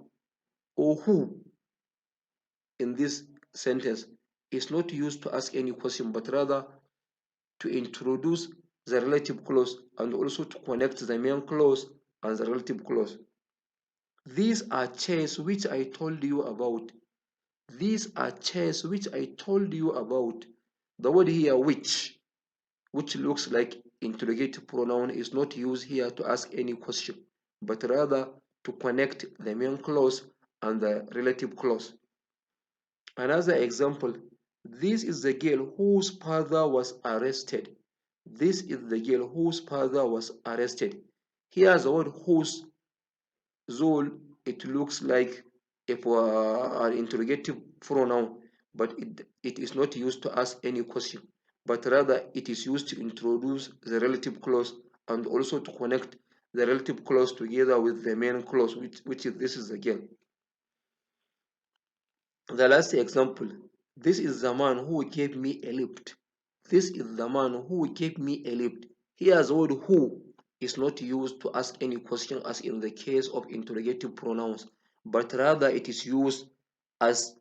or who in this sentence is not used to ask any question, but rather to introduce the relative clause and also to connect the main clause and the relative clause. These are chairs which I told you about. These are chairs which I told you about. The word here which looks like interrogative pronoun, is not used here to ask any question, but rather to connect the main clause and the relative clause. Another example, this is the girl whose father was arrested. This is the girl whose father was arrested. Here the word whose, though it looks like an interrogative pronoun, but it is not used to ask any question, but rather it is used to introduce the relative clause and also to connect the relative clause together with the main clause, which is this is the girl. The last example, this is the man who gave me a lift. This is the man who gave me a lift. Here the word who is not used to ask any question as in the case of interrogative pronouns, but rather it is used as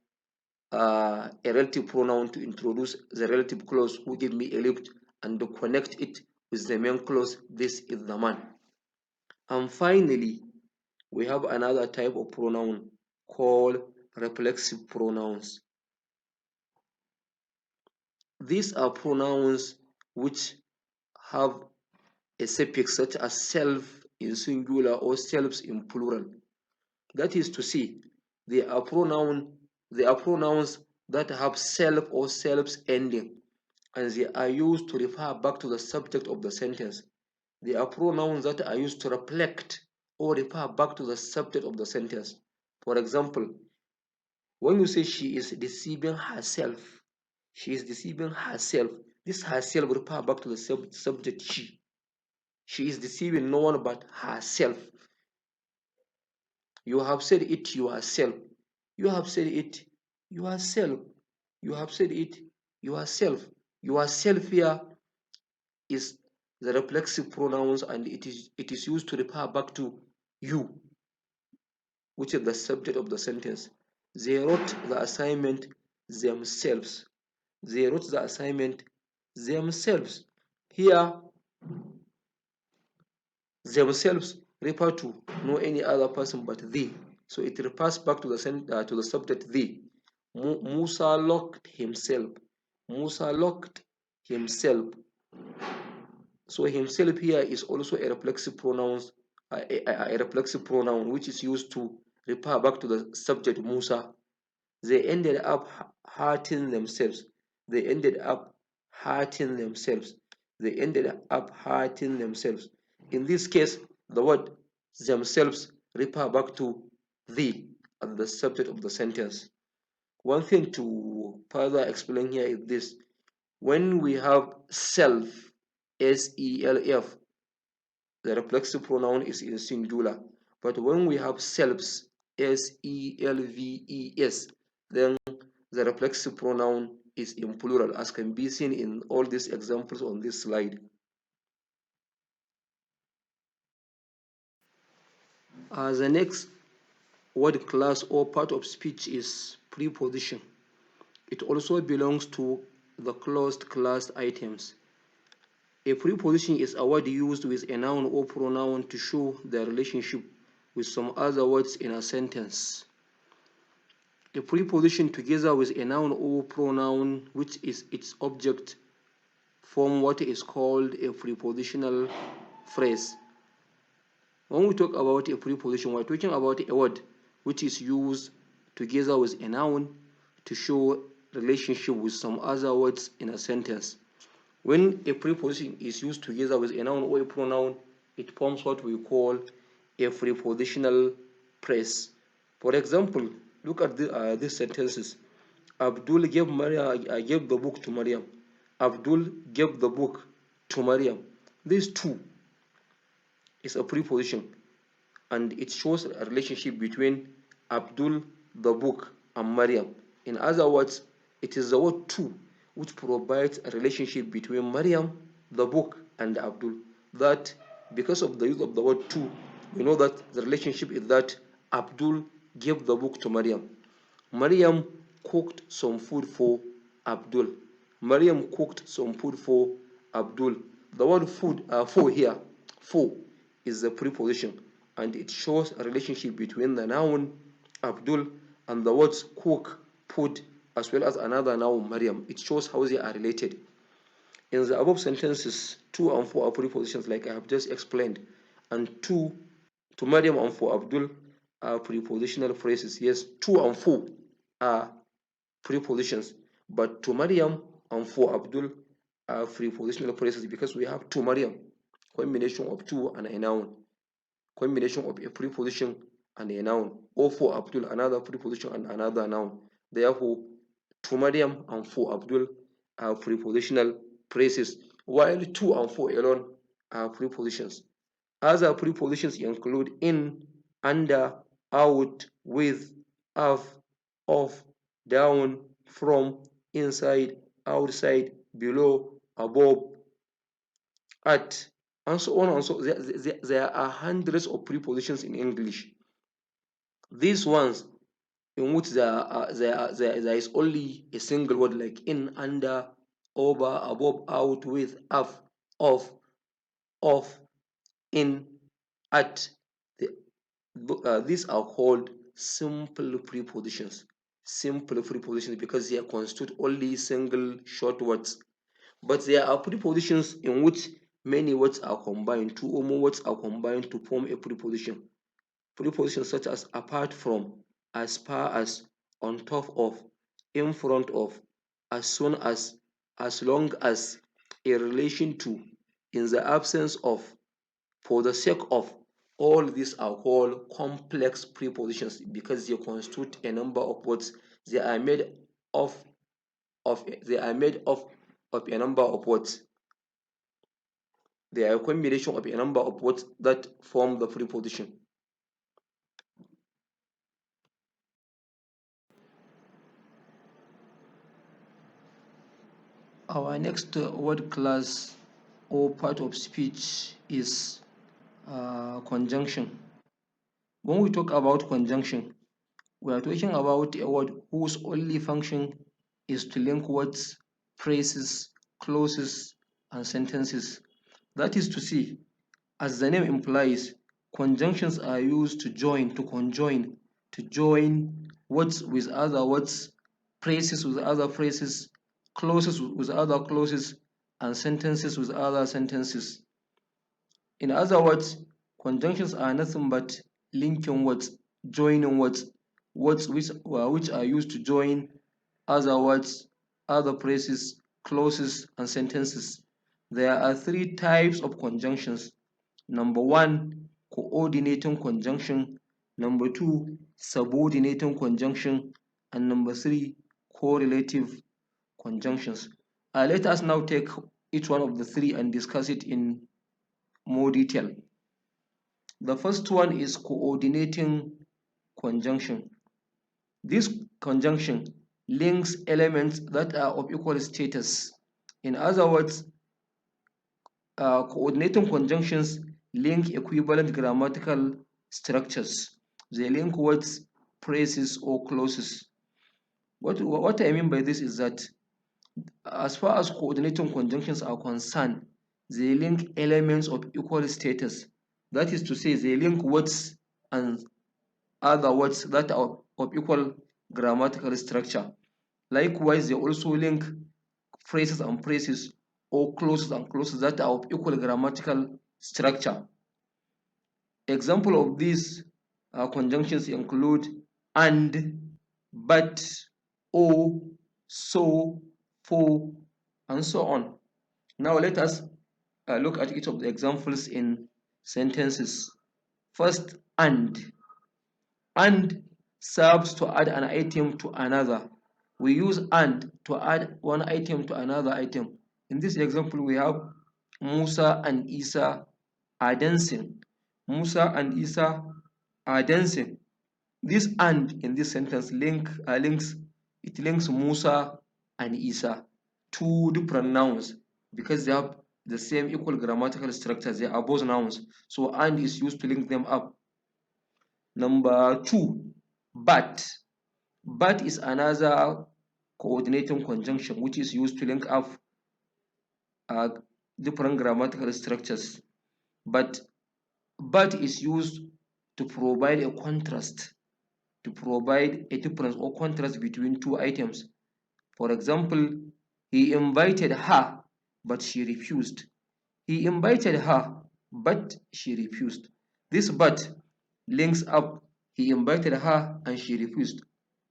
a relative pronoun to introduce the relative clause who gave me a lift and to connect it with the main clause, this is the man. And finally, we have another type of pronoun called reflexive pronouns. These are pronouns which have a suffix such as self in singular or selves in plural. That is to say, they are pronouns that have self or selves ending, and they are used to refer back to the subject of the sentence. They are pronouns that are used to reflect or refer back to the subject of the sentence. For example, when you say she is deceiving herself, she is deceiving herself. This herself refer back to the subject she. She is deceiving no one but herself. You have said it yourself. You have said it yourself. You have said it yourself. Yourself here is the reflexive pronouns, and it is used to refer back to you, which is the subject of the sentence. They wrote the assignment themselves. They wrote the assignment themselves. Here, themselves refer to no any other person but they. So it refers back to the subject they. Musa locked himself. Musa locked himself. So himself here is also a reflexive pronoun, a reflexive pronoun which is used to refer back to the subject Musa. They ended up hurting themselves. They ended up hurting themselves. They ended up hurting themselves. In this case, the word themselves refer back to the as the subject of the sentence. One thing to further explain here is this. When we have self, S-E-L-F, the reflexive pronoun is in singular. But when we have selves, S-E-L-V-E-S, then the reflexive pronoun is in plural, as can be seen in all these examples on this slide. The next word class or part of speech is preposition. It also belongs to the closed class items. A preposition is a word used with a noun or pronoun to show their relationship with some other words in a sentence. A preposition together with a noun or pronoun which is its object form what is called a prepositional phrase. When we talk about a preposition, we're talking about a word which is used together with a noun to show relationship with some other words in a sentence. When a preposition is used together with a noun or a pronoun, it forms what we call a prepositional phrase. For example, look at these sentences. Abdul gave gave the book to Maryam. Abdul gave the book to Maryam. These two is a preposition, and it shows a relationship between Abdul, the book, and Maryam. In other words, it is the word to which provides a relationship between Maryam, the book, and Abdul. That because of the use of the word to, we know that the relationship is that Abdul gave the book to Maryam. Maryam cooked some food for Abdul. Maryam cooked some food for Abdul. The word food, for here, for, is the preposition, and it shows a relationship between the noun Abdul and the words cook, food, as well as another noun, Maryam. It shows how they are related. In the above sentences, to and for are prepositions like I have just explained, and to Maryam and for Abdul are prepositional phrases. Yes, to and for are prepositions, but to Maryam and for Abdul are prepositional phrases because we have to Maryam, combination of to and a noun, combination of a preposition and a noun, or for Abdul another preposition and another noun. Therefore, to Maryam and for Abdul are prepositional phrases, while to and for alone are prepositions. Other prepositions include in, under, out, with, of, down, from, inside, outside, below, above, at, and so on and so. There are hundreds of prepositions in English. These ones in which there is only a single word like in, under, over, above, out, with, of, in, at. These are called simple prepositions. Simple prepositions because they constitute only single short words. But there are prepositions in which many words are combined, two or more words are combined to form a preposition. Prepositions such as apart from, as far as, on top of, in front of, as soon as long as, in relation to, in the absence of, for the sake of. All these are called complex prepositions because they constitute a number of words. They are made of of a number of words. They are a combination of a number of words that form the preposition. Our next word class or part of speech is conjunction. When we talk about conjunction, we are talking about a word whose only function is to link words, phrases, clauses, and sentences. That is to say, as the name implies, conjunctions are used to conjoin words with other words, phrases with other phrases, clauses with other clauses, and sentences with other sentences. In other words, conjunctions are nothing but linking words, joining words, words which are used to join other words, other phrases, clauses, and sentences. There are three types of conjunctions. Number one, coordinating conjunction. Number two, subordinating conjunction. And number three, correlative conjunctions. Let us now take each one of the three and discuss it in more detail. The first one is coordinating conjunction. This conjunction links elements that are of equal status. In other words, coordinating conjunctions link equivalent grammatical structures. They link words, phrases, or clauses. What I mean by this is that as far as coordinating conjunctions are concerned, they link elements of equal status. That is to say, they link words and other words that are of equal grammatical structure. Likewise, they also link phrases and phrases or clauses and clauses that are of equal grammatical structure. Example of these conjunctions include and, but, or, so, for, and so on. Now let us look at each of the examples in sentences. First, and serves to add an item to another. We use and to add one item to another item. In this example, we have Musa and Isa are dancing. Musa and Isa are dancing. This and in this sentence links Musa and Isa, two different nouns, because they have the same equal grammatical structure. They are both nouns. So and is used to link them up. Number two, but. But is another coordinating conjunction which is used to link up uh, different grammatical structures. But is used to provide a contrast, to provide a difference or contrast between two items. For example, he invited her, but she refused. He invited her, but she refused. This but links up he invited her and she refused.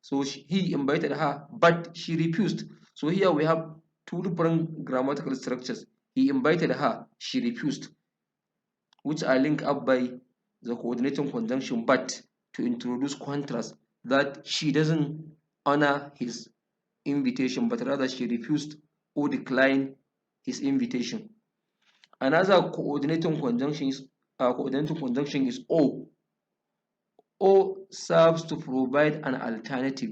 So he invited her, but she refused. So here we have two different grammatical structures. He invited her, she refused, which are linked up by the coordinating conjunction but to introduce contrast that she doesn't honor his invitation, but rather she refused or declined his invitation. Another coordinating conjunction is O. O serves to provide an alternative.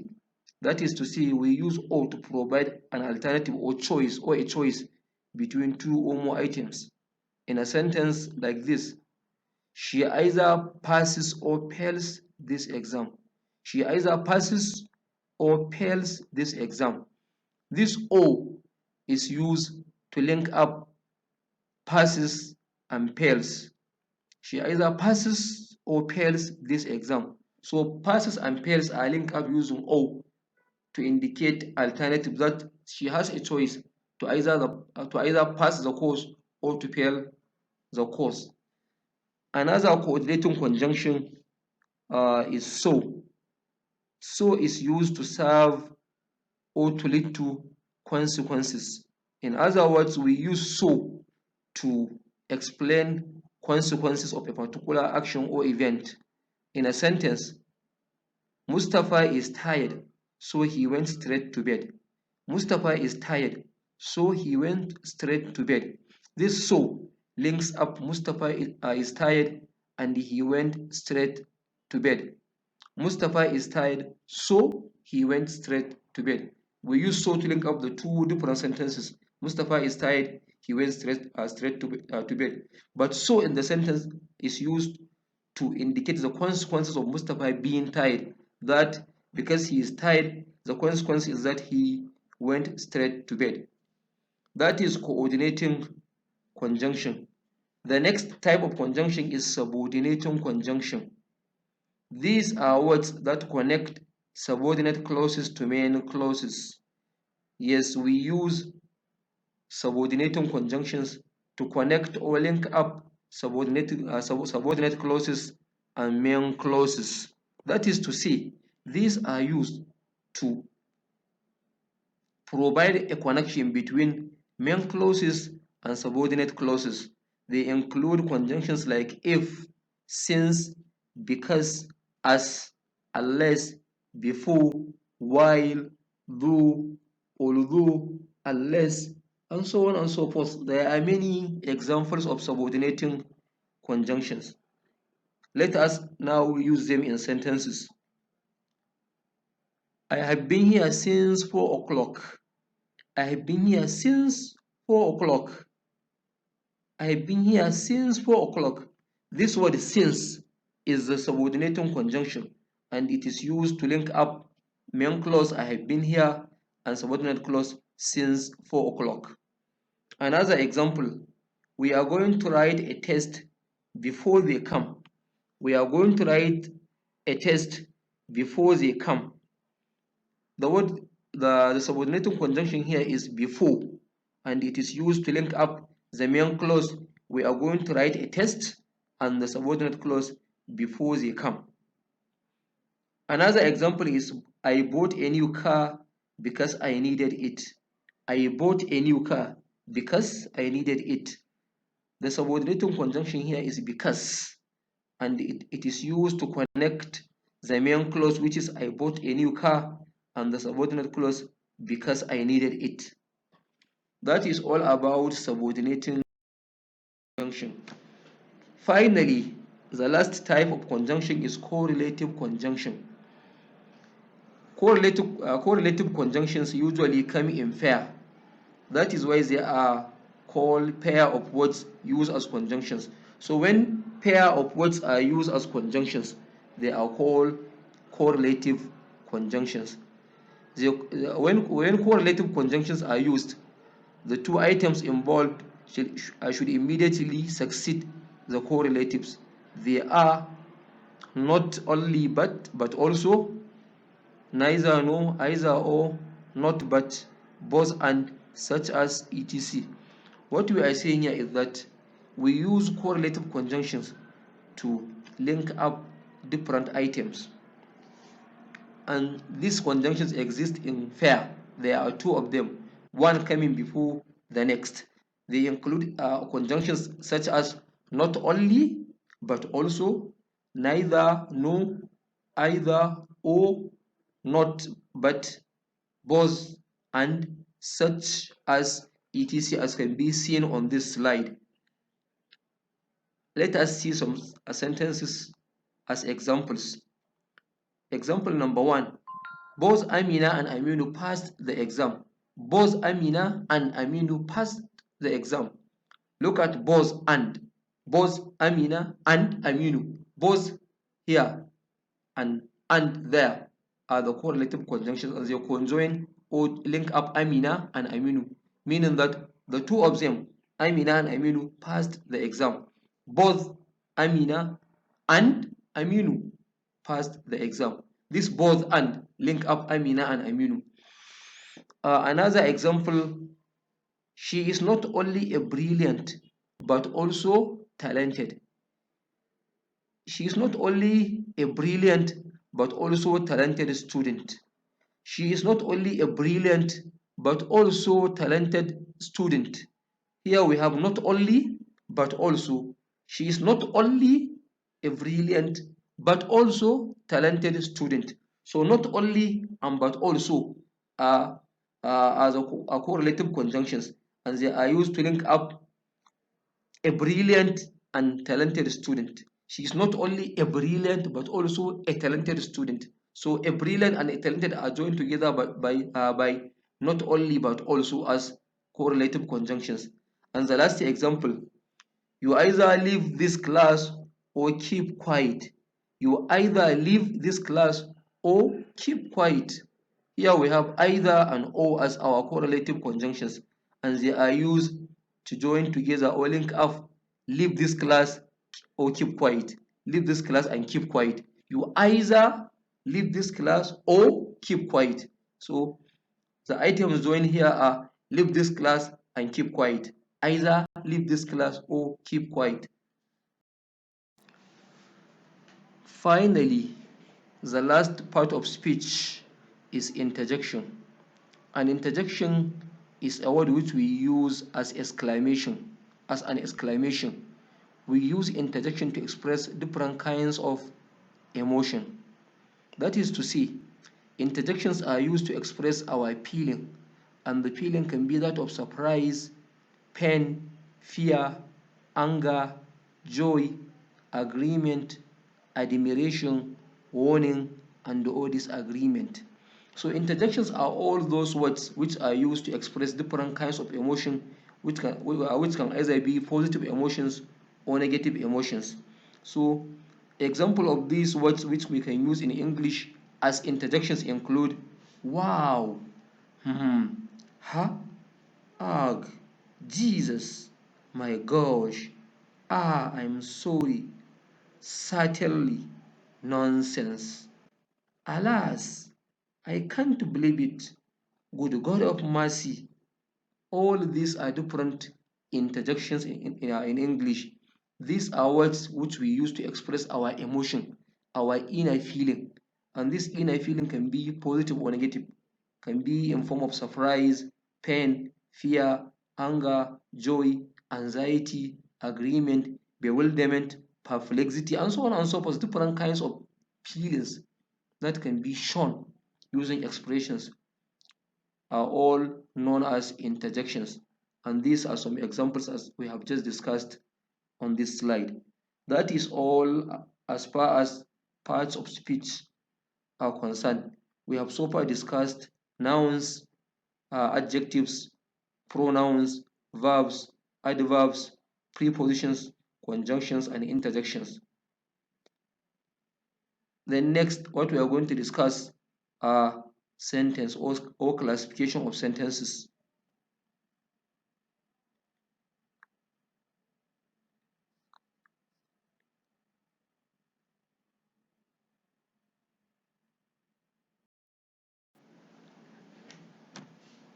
That is to say, we use O to provide an alternative or a choice between two or more items. In a sentence like this, she either passes or fails this exam. She either passes or fails this exam. This O is used to link up passes and fails. She either passes or fails this exam. So passes and fails are linked up using O to indicate alternative that she has a choice to either pass the course or to fail the course. Another coordinating conjunction is so. So is used to serve or to lead to consequences. In other words, we use so to explain consequences of a particular action or event. In a sentence, Mustafa is tired, so he went straight to bed. Mustafa is tired, so he went straight to bed. This so links up Mustafa is tired and he went straight to bed. Mustafa is tired, so he went straight to bed. We use so to link up the two different sentences. Mustafa is tired, he went straight to bed. But so in the sentence is used to indicate the consequences of Mustafa being tired. That because he is tired, the consequence is that he went straight to bed. That is coordinating conjunction. The next type of conjunction is subordinating conjunction. These are words that connect subordinate clauses to main clauses. Yes, we use subordinating conjunctions to connect or link up subordinate clauses and main clauses. That is to say, these are used to provide a connection between main clauses and subordinate clauses. They include conjunctions like if, since, because, as, unless, before, while, though, although, unless, and so on and so forth. There are many examples of subordinating conjunctions. Let us now use them in sentences. I have been here since 4 o'clock. I have been here since 4 o'clock. I have been here since 4 o'clock. This word since is the subordinating conjunction and it is used to link up main clause I have been here and subordinate clause since 4 o'clock. Another example, we are going to write a test before they come. We are going to write a test before they come. The subordinating conjunction here is before and it is used to link up the main clause we are going to write a test and the subordinate clause before they come. Another example is I bought a new car because I needed it. I bought a new car because I needed it. The subordinating conjunction here is because and it is used to connect the main clause which is I bought a new car and the subordinate clause because I needed it. That is all about subordinating conjunction. Finally, the last type of conjunction is correlative conjunction. Correlative conjunctions usually come in pair. That is why they are called pair of words used as conjunctions. So when pair of words are used as conjunctions, they are called correlative conjunctions. When correlative conjunctions are used, the two items involved should immediately succeed the correlatives. They are not only but also, neither, no, either, or, not but, both and, such as, etc. What we are saying here is that we use correlative conjunctions to link up different items, and these conjunctions exist in pair. There are two of them, one coming before the next. They include conjunctions such as not only, but also, neither, no, either, or, not, but, both, and, such as, etc, as can be seen on this slide. Let us see some sentences as examples. Example number 1. Both Amina and Aminu passed the exam. Both Amina and Aminu passed the exam. Look at both and. Both Amina and Aminu. Both here and there are the correlative conjunctions as they conjoin or link up Amina and Aminu, meaning that the two of them, Amina and Aminu, passed the exam. Both Amina and Aminu passed the exam. This both and link up Amina and Aminu. Another example, she is not only a brilliant but also talented. She is not only a brilliant but also talented student. She is not only a brilliant but also talented student. Here we have not only but also. She is not only a brilliant but also talented student. So not only and but also are correlative conjunctions, and they are used to link up a brilliant and talented student. She is not only a brilliant but also a talented student. So a brilliant and a talented are joined together by not only but also as correlative conjunctions. And the last example, you either leave this class or keep quiet. You either leave this class or keep quiet. Here we have either and or as our correlative conjunctions, and they are used to join together or link up leave this class or keep quiet. Leave this class and keep quiet. You either leave this class or keep quiet. So the items joined here are leave this class and keep quiet. Either leave this class or keep quiet. Finally, the last part of speech is interjection. An interjection is a word which we use as exclamation, as an exclamation. We use interjection to express different kinds of emotion. That is to say, interjections are used to express our feeling, and the feeling can be that of surprise, pain, fear, anger, joy, agreement, admiration, warning, and or disagreement. So interjections are all those words which are used to express different kinds of emotion, which can either be positive emotions or negative emotions. So example of these words which we can use in English as interjections include wow, huh, ugh, Jesus, my gosh, I'm sorry, certainly, nonsense, alas, I can't believe it, good God of mercy. All these are different interjections in English. These are words which we use to express our emotion, our inner feeling. And this inner feeling can be positive or negative, can be in form of surprise, pain, fear, anger, joy, anxiety, agreement, bewilderment, perplexity, and so on and so forth. Different kinds of feelings that can be shown using expressions are all known as interjections. And these are some examples as we have just discussed on this slide. That is all as far as parts of speech are concerned. We have so far discussed nouns, adjectives, pronouns, verbs, adverbs, prepositions, conjunctions, and interjections. Then next, what we are going to discuss are sentence or classification of sentences.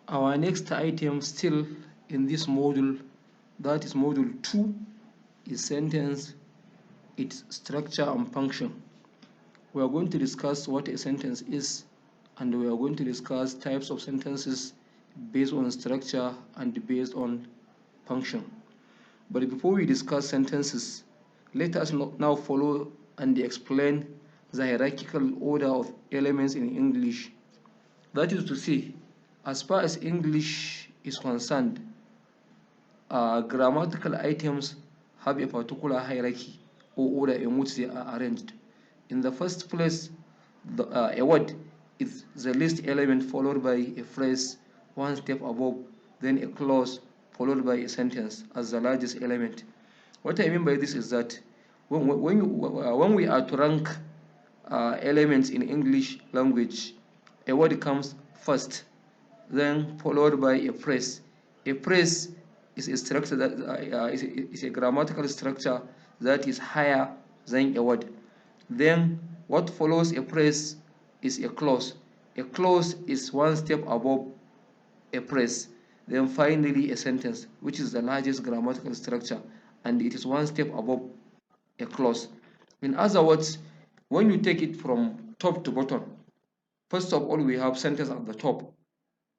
Our next item still in this module, that is module 2, is sentence, its structure and function. We are going to discuss what a sentence is, and we are going to discuss types of sentences based on structure and based on function. But before we discuss sentences, let us now follow and explain the hierarchical order of elements in English. That is to say, as far as English is concerned, grammatical items have a particular hierarchy or order in which they are arranged. In the first place, a word is the least element, followed by a phrase one step above, then a clause, followed by a sentence as the largest element. What I mean by this is that when we are to rank elements in English language, a word comes first, then followed by a phrase. A phrase is a structure that is a grammatical structure that is higher than a word. Then what follows a phrase is a clause. A clause is one step above a phrase. Then finally a sentence, which is the largest grammatical structure, and it is one step above a clause. In other words, when you take it from top to bottom, first of all we have sentence at the top.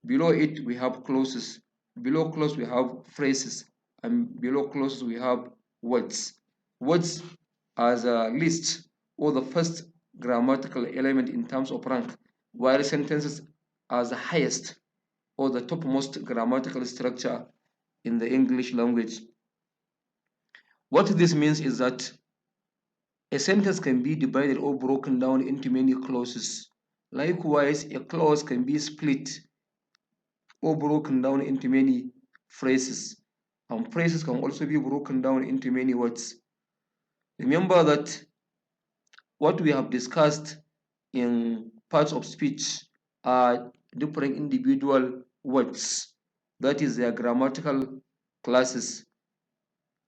Below it we have clauses. Below clause we have phrases, and below clauses we have words. Words are the least or the first grammatical element in terms of rank, while sentences are the highest or the topmost grammatical structure in the English language. What this means is that a sentence can be divided or broken down into many clauses. Likewise, a clause can be split or broken down into many phrases, and phrases can also be broken down into many words. Remember that what we have discussed in parts of speech are different individual words, that is their grammatical classes,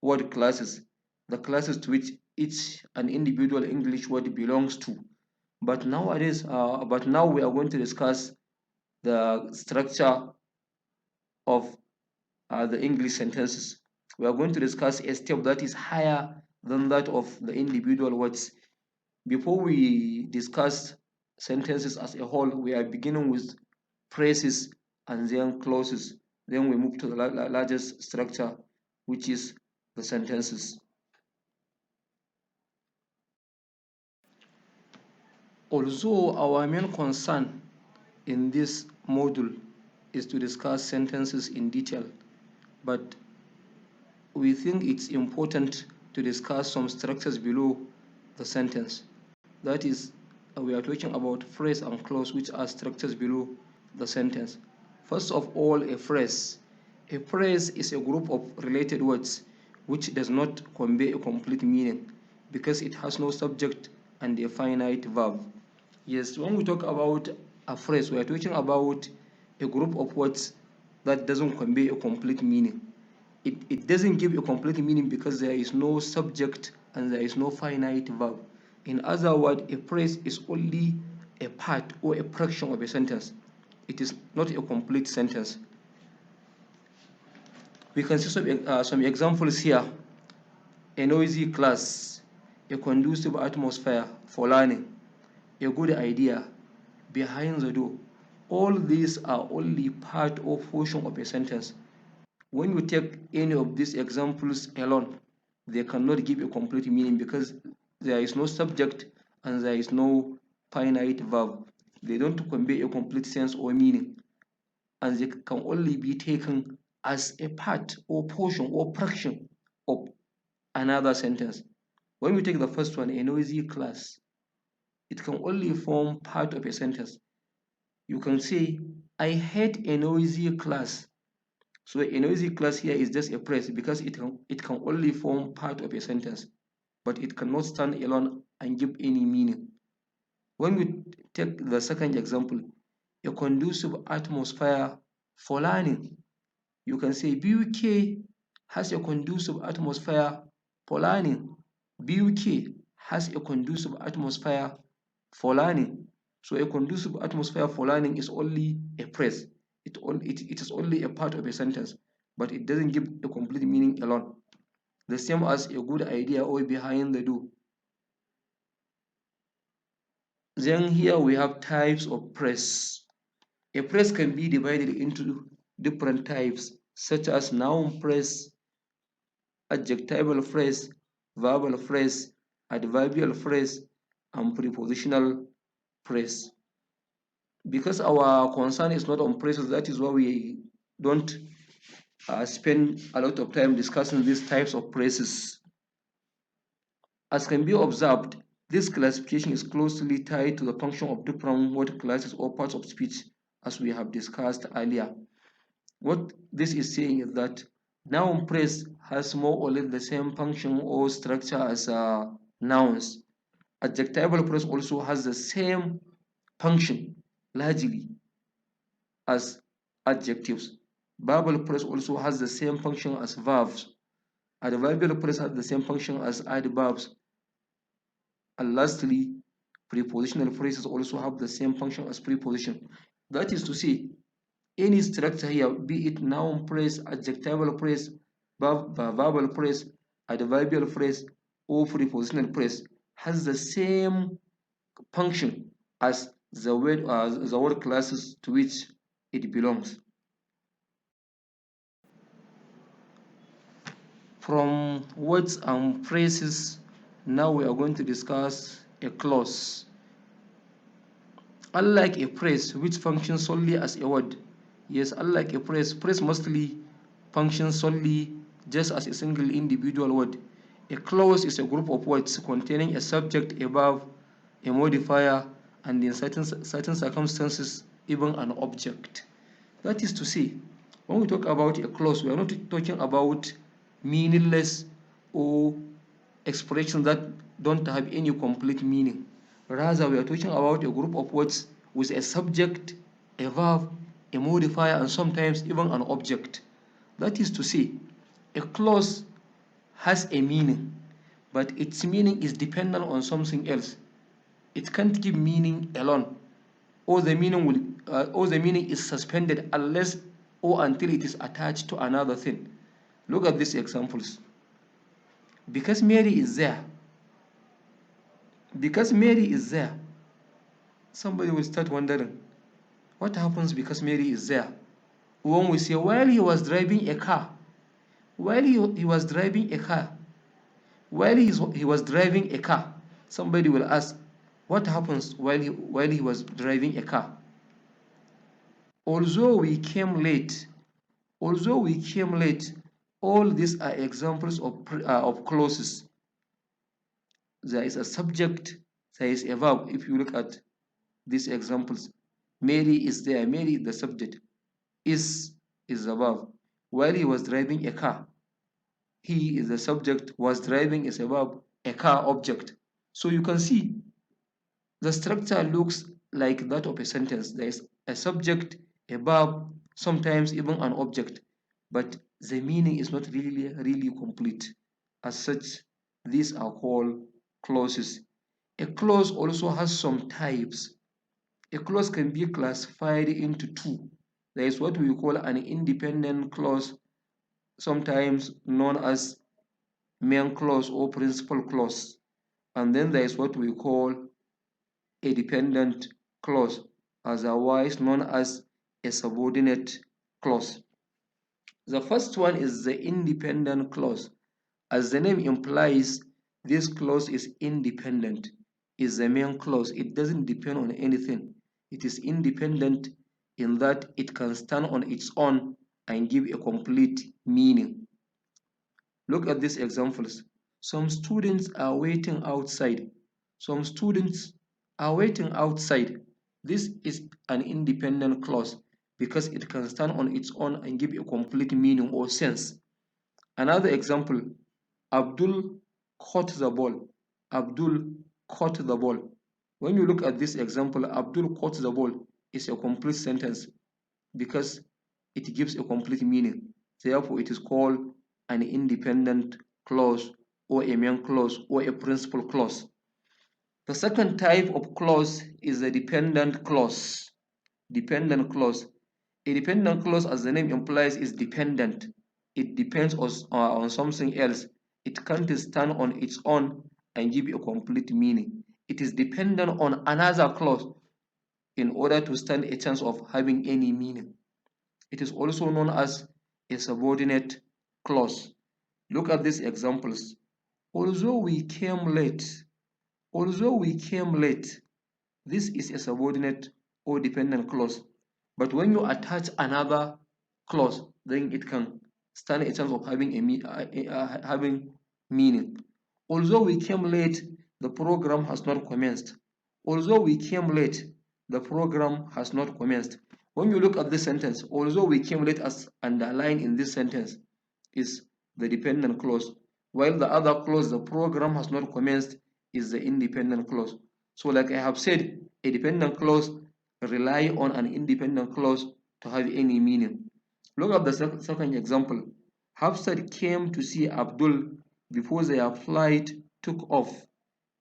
word classes, the classes to which each an individual English word belongs to. But now we are going to discuss the structure of the English sentences. We are going to discuss a step that is higher than that of the individual words. Before we discuss sentences as a whole, we are beginning with phrases and then clauses. Then we move to the largest structure, which is the sentences. Although our main concern in this module is to discuss sentences in detail, but we think it's important to discuss some structures below the sentence. That is, we are talking about phrase and clause, which are structures below the sentence. First of all, a phrase. A phrase is a group of related words which does not convey a complete meaning because it has no subject and a finite verb. Yes, when we talk about a phrase, we are talking about a group of words that doesn't convey a complete meaning. It doesn't give a complete meaning because there is no subject and there is no finite verb. In other words, a phrase is only a part or a fraction of a sentence. It is not a complete sentence. We can see some examples here. A noisy class, a conducive atmosphere for learning, a good idea, behind the door. All these are only part or portion of a sentence. When you take any of these examples alone, they cannot give a complete meaning because there is no subject and there is no finite verb. They don't convey a complete sense or meaning, and they can only be taken as a part or portion or fraction of another sentence. When we take the first one, a noisy class, it can only form part of a sentence. You can say, I hate a noisy class. So a noisy class here is just a phrase because it can only form part of a sentence, but it cannot stand alone and give any meaning. When we take the second example, a conducive atmosphere for learning, you can say BUK has a conducive atmosphere for learning. BUK has a conducive atmosphere for learning. So a conducive atmosphere for learning is only a phrase. it is only a part of a sentence, but it doesn't give a complete meaning alone. The same as a good idea or behind the door. Then here we have types of phrase. A phrase can be divided into different types, such as noun phrase, adjectival phrase, verbal phrase, adverbial phrase, and prepositional phrase. Because our concern is not on phrases, that is why we don't spend a lot of time discussing these types of phrases. As can be observed, this classification is closely tied to the function of different word classes or parts of speech, as we have discussed earlier. What this is saying is that noun phrase has more or less the same function or structure as nouns. Adjectival phrase also has the same function largely as adjectives. Verbal phrase also has the same function as verbs. Adverbial phrase has the same function as adverbs. And lastly, prepositional phrases also have the same function as preposition. That is to say, any structure here, be it noun phrase, adjectival phrase, verbal phrase, adverbial phrase, or prepositional phrase, has the same function as the word classes to which it belongs. From words and phrases, now we are going to discuss a clause. Unlike a phrase which functions solely as a word, yes, unlike a phrase mostly functions solely just as a single individual word. A clause is a group of words containing a subject, a verb, a modifier, and in certain circumstances, even an object. That is to say, when we talk about a clause, we are not talking about meaningless or expressions that don't have any complete meaning. Rather, we are talking about a group of words with a subject, a verb, a modifier, and sometimes even an object. That is to say, a clause has a meaning, but its meaning is dependent on something else. It can't give meaning alone, or the meaning is suspended unless or until it is attached to another thing. Look at these examples. Because Mary is there. Because Mary is there. Somebody will start wondering, what happens because Mary is there? When we say, while he was driving a car, while he was driving a car, while he was driving a car, somebody will ask, what happens while he was driving a car? Although we came late, all these are examples of clauses. There is a subject, there is a verb. If you look at these examples, Mary is there. Mary is the subject. Is the verb. While he was driving a car, he is the subject. Was driving is a verb. A car object. So you can see the structure looks like that of a sentence. There is a subject, a verb, sometimes even an object, but the meaning is not really complete. As such, these are called clauses. A clause also has some types. A clause can be classified into two. There is what we call an independent clause, sometimes known as main clause or principal clause. And then there is what we call a dependent clause, otherwise known as a subordinate clause. The first one is the independent clause. As the name implies, this clause is independent. Is the main clause. It doesn't depend on anything. It is independent in that it can stand on its own and give a complete meaning. Look at these examples. Some students are waiting outside. Some students are waiting outside. This is an independent clause because it can stand on its own and give a complete meaning or sense. Another example, Abdul caught the ball. Abdul caught the ball. When you look at this example, Abdul caught the ball is a complete sentence because it gives a complete meaning. Therefore, it is called an independent clause or a main clause or a principal clause. The second type of clause is a dependent clause. Dependent clause. A dependent clause, as the name implies, is dependent. It depends on something else. It can't stand on its own and give a complete meaning. It is dependent on another clause in order to stand a chance of having any meaning. It is also known as a subordinate clause. Look at these examples. Although we came late, this is a subordinate or dependent clause. But when you attach another clause, then it can stand a chance of having having meaning. Although we came late, the program has not commenced. Although we came late, the program has not commenced. When you look at this sentence, although we came late, as underlined in this sentence, is the dependent clause, while the other clause, the program has not commenced, is the independent clause. So like I have said, a dependent clause rely on an independent clause to have any meaning. Look at the second example. Hafsat came to see Abdul before their flight took off.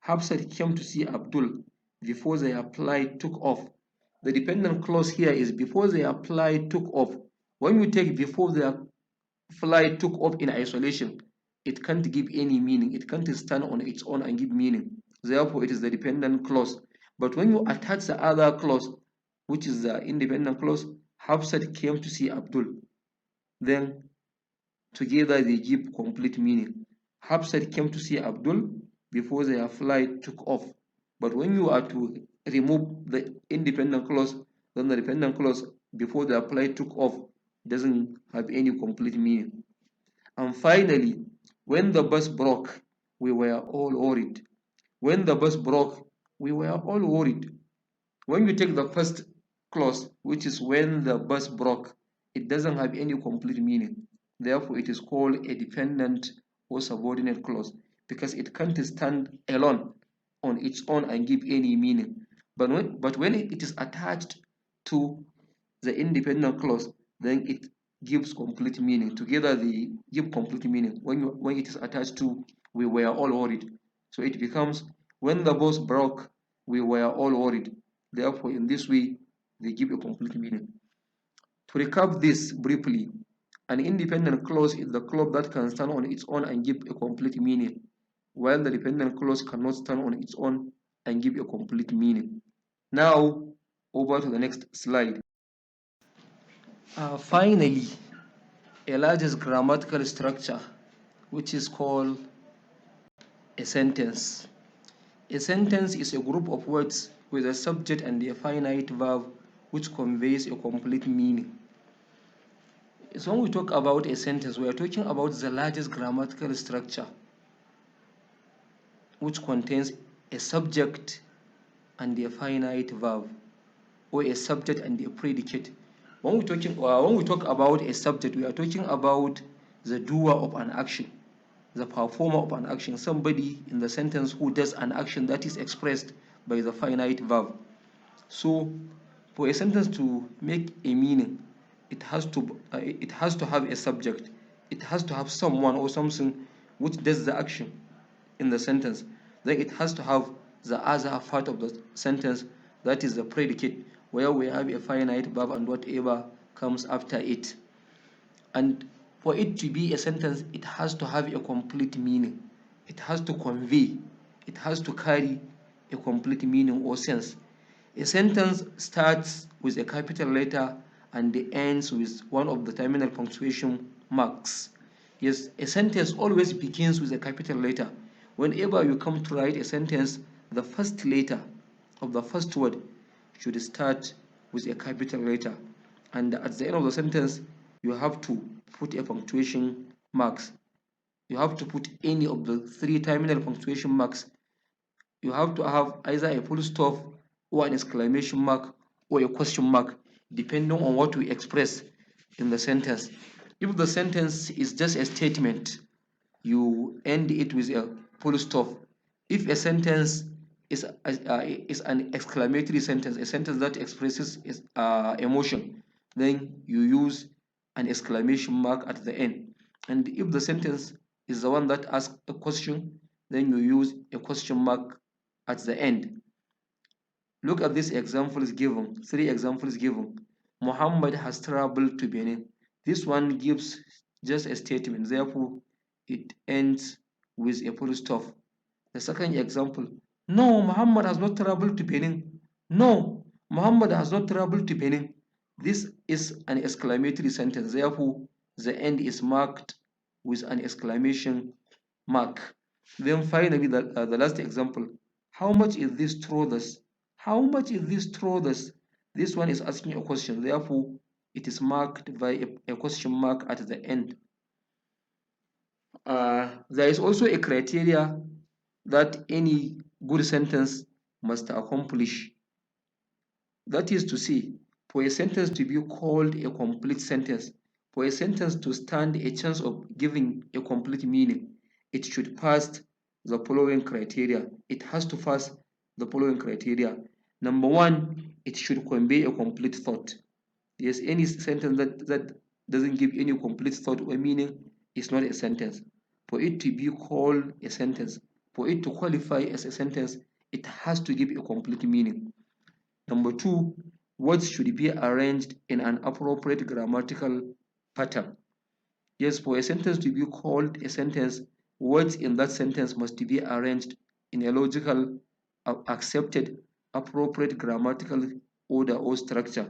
Hafsat came to see Abdul before their flight took off. The dependent clause here is before their flight took off. When you take before their flight took off in isolation, it can't give any meaning. It can't stand on its own and give meaning. Therefore, it is the dependent clause. But when you attach the other clause, which is the independent clause, Hafsat came to see Abdul, then together they give complete meaning. Hafsat came to see Abdul before their flight took off. But when you are to remove the independent clause, then the dependent clause before their flight took off doesn't have any complete meaning. And finally, when the bus broke, we were all worried. When the bus broke, we were all worried. When you take the first clause, which is when the bus broke, it doesn't have any complete meaning. Therefore, it is called a dependent or subordinate clause because it can't stand alone on its own and give any meaning. But when it is attached to the independent clause, then it gives complete meaning. Together they give complete meaning. When it is attached to we were all worried. So it becomes when the bus broke, we were all worried. Therefore, in this way, they give a complete meaning. To recap this briefly, an independent clause is the clause that can stand on its own and give a complete meaning, while the dependent clause cannot stand on its own and give a complete meaning. Now, over to the next slide. Finally, a largest grammatical structure, which is called a sentence. A sentence is a group of words with a subject and a finite verb which conveys a complete meaning. So when we talk about a sentence, we are talking about the largest grammatical structure which contains a subject and a finite verb, or a subject and a predicate. When we talk about a subject, we are talking about the doer of an action, the performer of an action, somebody in the sentence who does an action that is expressed by the finite verb. So for a sentence to make a meaning, it has to have a subject. It has to have someone or something which does the action in the sentence. Then it has to have the other part of the sentence, that is the predicate, where we have a finite verb and whatever comes after it. And for it to be a sentence, it has to have a complete meaning. It has to convey, it has to carry a complete meaning or sense. A sentence starts with a capital letter and ends with one of the terminal punctuation marks. Yes, a sentence always begins with a capital letter. Whenever you come to write a sentence, the first letter of the first word should start with a capital letter. And at the end of the sentence, you have to put a punctuation marks. You have to put any of the three terminal punctuation marks. You have to have either a full stop or an exclamation mark or a question mark, depending on what we express in the sentence. If the sentence is just a statement, you end it with a full stop. If a sentence is an exclamatory sentence, a sentence that expresses emotion, then you use an exclamation mark at the end. And if the sentence is the one that asks a question, then you use a question mark at the end. Look at these examples given, three examples given. Muhammad has traveled to Benin. This one gives just a statement, therefore it ends with a full stop. The second example, no, Muhammad has not traveled to Benin. No, Muhammad has not traveled to Benin. This is an exclamatory sentence, therefore the end is marked with an exclamation mark. Then finally, the last example, how much is this trousers? How much is this trousers? This one is asking a question, therefore it is marked by a question mark at the end. There is also a criteria that any good sentence must accomplish. That is to say, for a sentence to be called a complete sentence, for a sentence to stand a chance of giving a complete meaning, it should pass the following criteria. It has to pass the following criteria. Number one, it should convey a complete thought. Yes, any sentence that doesn't give any complete thought or meaning is not a sentence. For it to be called a sentence, for it to qualify as a sentence, it has to give a complete meaning. Number two, words should be arranged in an appropriate grammatical pattern. Yes, for a sentence to be called a sentence, words in that sentence must be arranged in a logical, accepted, appropriate grammatical order or structure.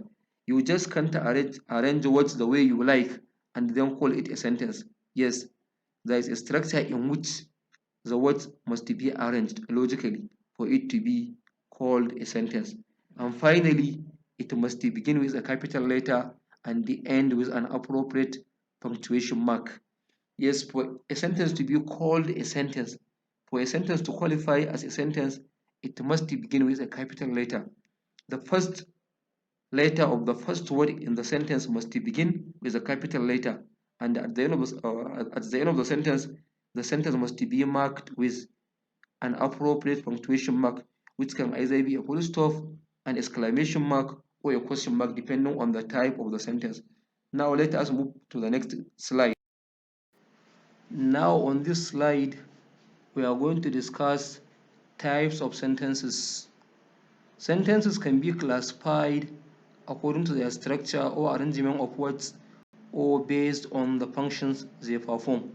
You just can't arrange words the way you like and then call it a sentence. Yes, there is a structure in which the words must be arranged logically for it to be called a sentence. And finally, it must begin with a capital letter and end with an appropriate punctuation mark. Yes, for a sentence to be called a sentence, for a sentence to qualify as a sentence, it must begin with a capital letter. The first letter of the first word in the sentence must begin with a capital letter, and at the end of the sentence must be marked with an appropriate punctuation mark, which can either be a full stop, an exclamation mark, or a question mark, depending on the type of the sentence. Now let us move to the next slide. Now on this slide, we are going to discuss types of sentences. Sentences can be classified according to their structure or arrangement of words or based on the functions they perform.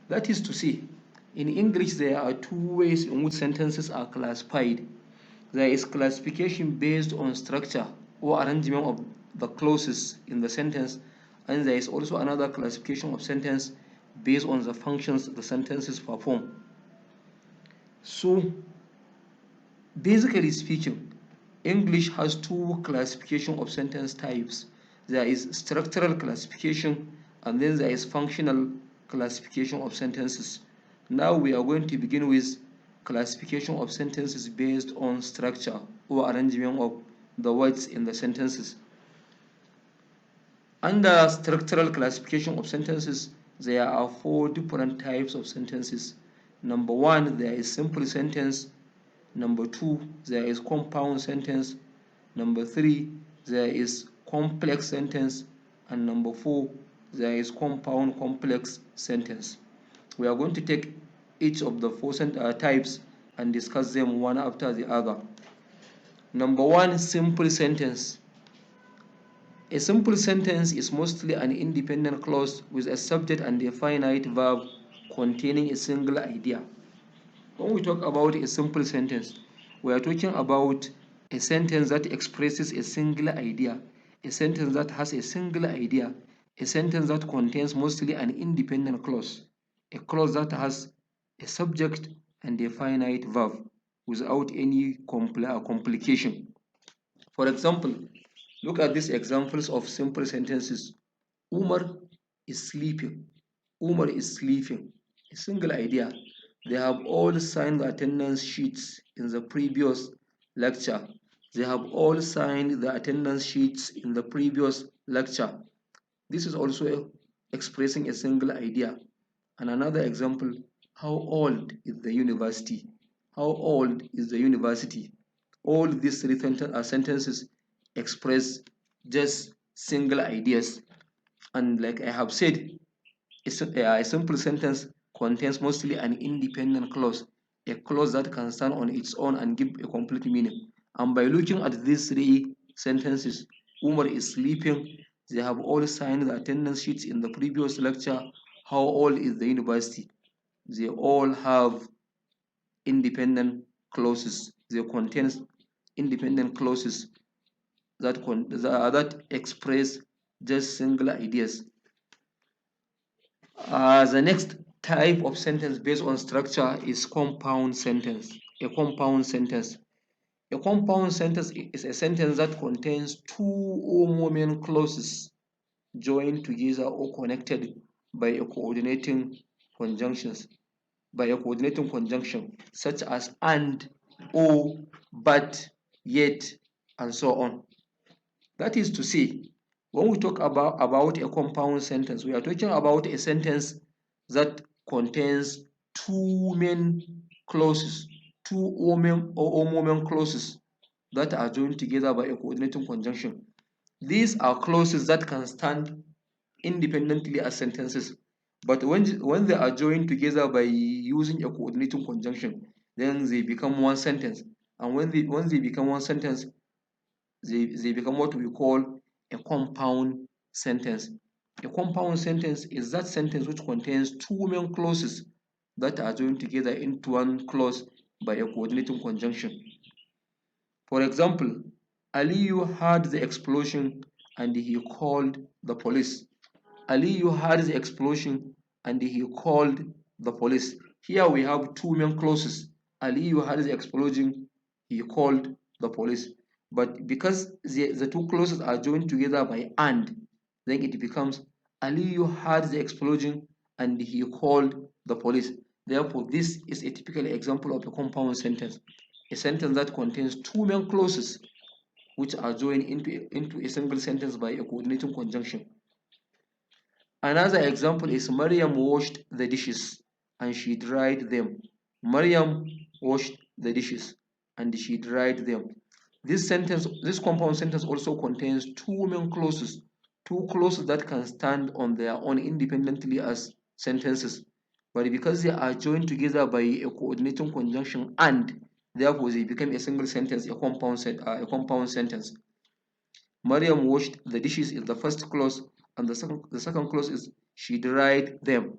That is to say, in English there are two ways in which sentences are classified. There is classification based on structure or arrangement of the clauses in the sentence, and there is also another classification of sentence based on the functions the sentences perform. So, basically speaking, English has two classification of sentence types. There is structural classification and then there is functional classification of sentences. Now we are going to begin with classification of sentences based on structure or arrangement of the words in the sentences. Under structural classification of sentences, there are four different types of sentences. Number one, there is simple sentence. Number two, there is compound sentence. Number three, there is complex sentence. And number four, there is compound complex sentence. We are going to take each of the four types and discuss them one after the other. Number one, simple sentence. A simple sentence is mostly an independent clause with a subject and a finite verb containing a single idea. When we talk about a simple sentence, we are talking about a sentence that expresses a single idea, a sentence that has a single idea, a sentence that contains mostly an independent clause, a clause that has a subject and a finite verb without any complication. For example, look at these examples of simple sentences. Umar is sleeping. Umar is sleeping. A single idea. They have all signed the attendance sheets in the previous lecture. They have all signed the attendance sheets in the previous lecture. This is also expressing a single idea. And another example, how old is the university? How old is the university? All these three sentences express just single ideas. And like I have said, a simple sentence contains mostly an independent clause, a clause that can stand on its own and give a complete meaning. And by looking at these three sentences, Umar is sleeping. They have all signed the attendance sheets in the previous lecture. How old is the university? They all have independent clauses. They contain independent clauses that express just single ideas. The next type of sentence based on structure is compound sentence. A compound sentence. A compound sentence is a sentence that contains two or more main clauses joined together or connected by a coordinating conjunctions. By a coordinating conjunction such as and, or, but, yet, and so on. That is to say, when we talk about a compound sentence, we are talking about a sentence that contains two main clauses, two or more main clauses that are joined together by a coordinating conjunction. These are clauses that can stand independently as sentences, but when they are joined together by using a coordinating conjunction, then they become one sentence. And when they become one sentence, they become what we call a compound sentence. A compound sentence is that sentence which contains two main clauses that are joined together into one clause by a coordinating conjunction. For example, Aliyu heard the explosion and he called the police. Aliyu heard the explosion and he called the police. Here we have two main clauses. Aliyu heard the explosion, he called the police. But because the two clauses are joined together by and, then it becomes Aliyu heard the explosion and he called the police. Therefore, this is a typical example of a compound sentence. A sentence that contains two main clauses which are joined into a single sentence by a coordinating conjunction. Another example is Maryam washed the dishes and she dried them. Maryam washed the dishes and she dried them. This compound sentence also contains two main clauses, two clauses that can stand on their own independently as sentences. But because they are joined together by a coordinating conjunction and, therefore they become a single sentence, a compound sentence. Maryam washed the dishes is the first clause, and the second clause is she dried them.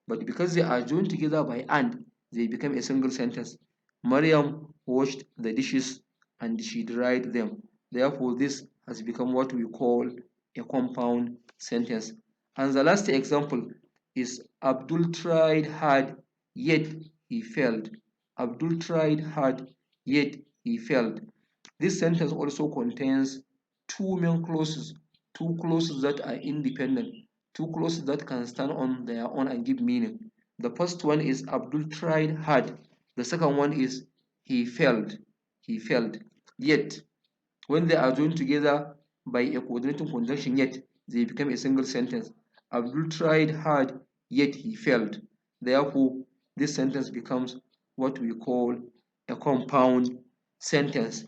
But because they are joined together by and, they become a single sentence. Maryam washed the dishes and she dried them. Therefore, this has become what we call a compound sentence. And the last example is Abdul tried hard, yet he failed. Abdul tried hard, yet he failed. This sentence also contains two main clauses, two clauses that are independent, two clauses that can stand on their own and give meaning. The first one is Abdul tried hard. The second one is he failed. He failed. Yet, when they are joined together by a coordinating conjunction, yet they become a single sentence. Abdul tried hard, yet he failed. Therefore, this sentence becomes what we call a compound sentence.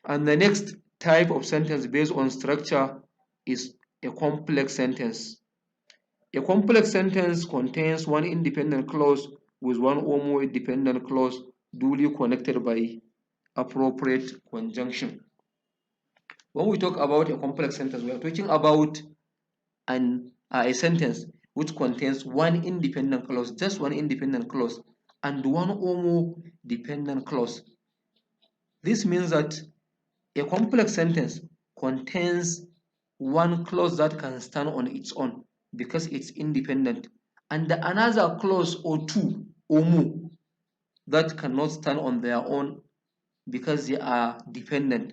And the next type of sentence based on structure is a complex sentence. A complex sentence contains one independent clause with one or more dependent clause duly connected by appropriate conjunction. When we talk about a complex sentence, we are talking about a sentence which contains one independent clause, just one independent clause, and one or more dependent clause. This means that a complex sentence contains one clause that can stand on its own because it's independent, and another clause or two or more that cannot stand on their own because they are dependent.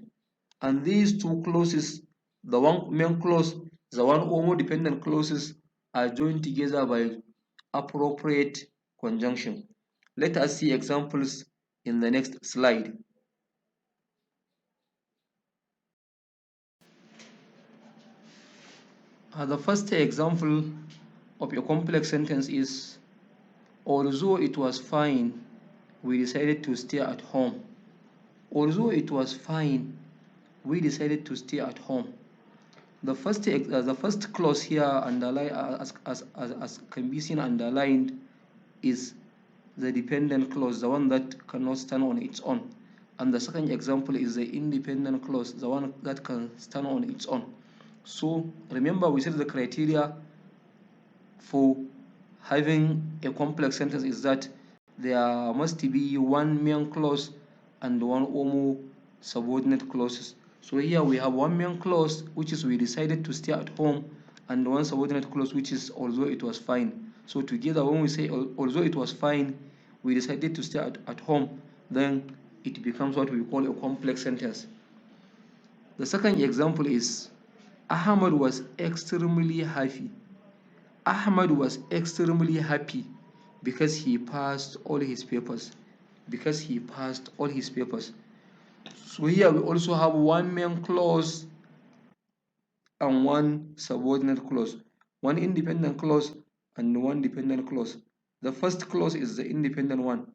And these two clauses, the one main clause, the one or more dependent clauses, are joined together by appropriate conjunction. Let us see examples in the next slide. The first example of a complex sentence is, although it was fine, we decided to stay at home. Although it was fine, we decided to stay at home. The first clause here underlined, as can be seen underlined, is the dependent clause, the one that cannot stand on its own. And the second example is the independent clause, the one that can stand on its own. So remember, we said the criteria for having a complex sentence is that there must be one main clause and one or more subordinate clauses. So here we have one main clause, which is we decided to stay at home, and one subordinate clause, which is although it was fine. So together, when we say although it was fine, we decided to stay at home, then it becomes what we call a complex sentence. The second example is Ahmad was extremely happy. Ahmad was extremely happy because he passed all his papers. Because he passed all his papers. So here we also have one main clause and one subordinate clause. One independent clause and one dependent clause. The first clause is the independent one.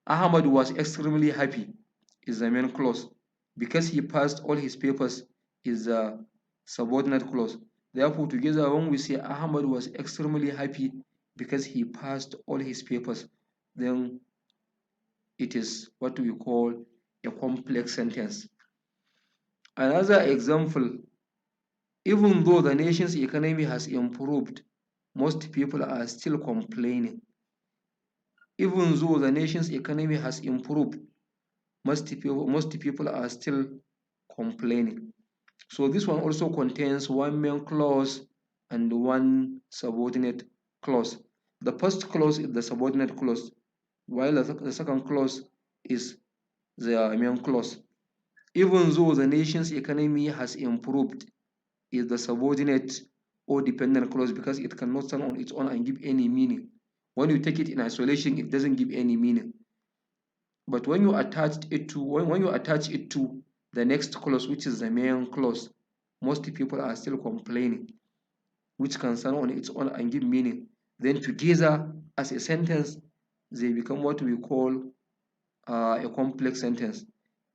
Ahmad was extremely happy is the main clause. Because he passed all his papers is the subordinate clause. Therefore, together when we say Ahmad was extremely happy because he passed all his papers, then it is what we call a complex sentence. Another example, even though the nation's economy has improved, most people are still complaining. Even though the nation's economy has improved, most people are still complaining. So this one also contains one main clause and one subordinate clause. The first clause is the subordinate clause, while the second clause is the main clause. Even though the nation's economy has improved, is the subordinate or dependent clause because it cannot stand on its own and give any meaning. When you take it in isolation, it doesn't give any meaning. But when you attach it to the next clause, which is the main clause, most people are still complaining, which can stand on its own and give meaning. Then together as a sentence, they become what we call a complex sentence.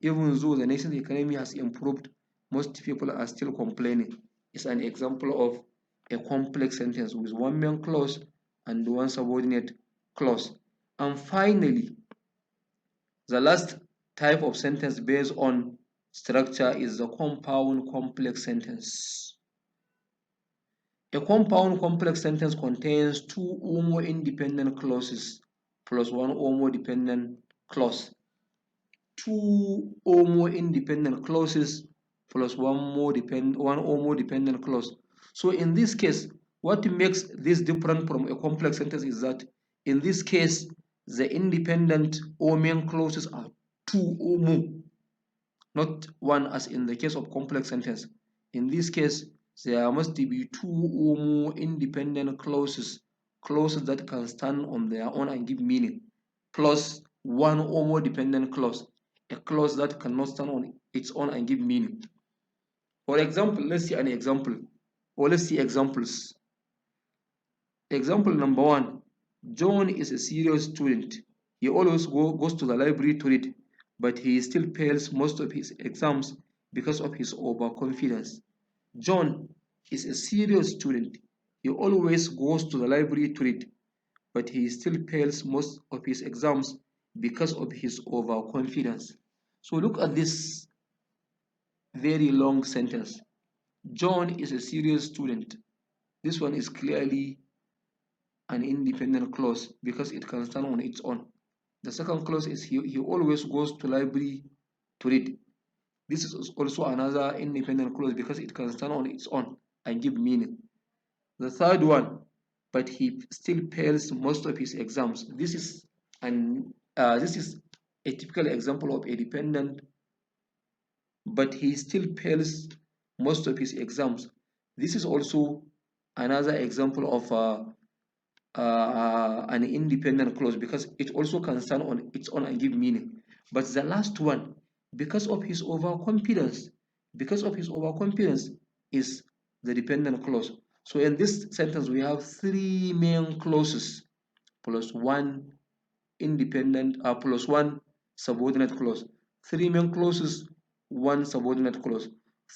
Even though the nation's economy has improved, most people are still complaining. It's an example of a complex sentence with one main clause and one subordinate clause. And finally, the last type of sentence based on structure is the compound complex sentence. A compound complex sentence contains two or more independent clauses plus one or more dependent clause. Two or more independent clauses plus one or more dependent clause. So in this case, what makes this different from a complex sentence is that in this case, the independent or main clauses are two or more, not one as in the case of complex sentence. In this case, there must be two or more independent clauses that can stand on their own and give meaning, plus one or more dependent clause, a clause that cannot stand on its own and give meaning. For example, let's see an example, or let's see examples. Example number one, John is a serious student. He always goes to the library to read, but he still fails most of his exams because of his overconfidence. John is a serious student. He always goes to the library to read, but he still fails most of his exams because of his overconfidence. So look at this very long sentence. John is a serious student. This one is clearly an independent clause because it can stand on its own. The second clause is he always goes to library to read. This is also another independent clause because it can stand on its own and give meaning. The third one, but he still fails most of his exams. This is a typical example of a dependent, but he still fails most of his exams. This is also another example of an independent clause because it also can stand on its own and give meaning. But the last one, because of his overconfidence, is the dependent clause. So in this sentence, we have three main clauses plus one plus one subordinate clause. Three main clauses, one subordinate clause.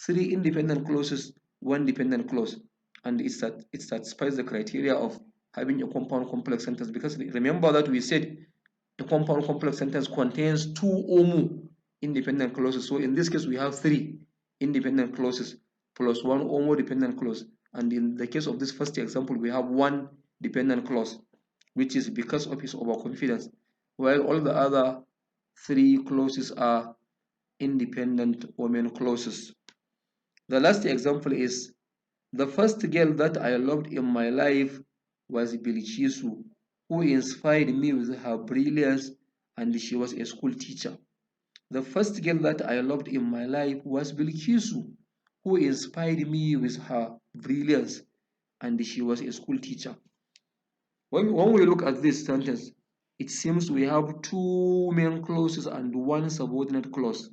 Three independent clauses, one dependent clause. And it satisfies the criteria of having a compound complex sentence because remember that we said a compound complex sentence contains two or more independent clauses. So in this case, we have 3 independent clauses plus 1 or more dependent clause. And in the case of this first example, we have 1 dependent clause, which is because of his overconfidence, while all the other 3 clauses are independent women clauses. The last example is, the first girl that I loved in my life was Bilchisu, who inspired me with her brilliance, and she was a school teacher. The first girl that I loved in my life was Bilchisu, who inspired me with her brilliance, and she was a school teacher. When we look at this sentence, it seems we have 2 main clauses and 1 subordinate clause.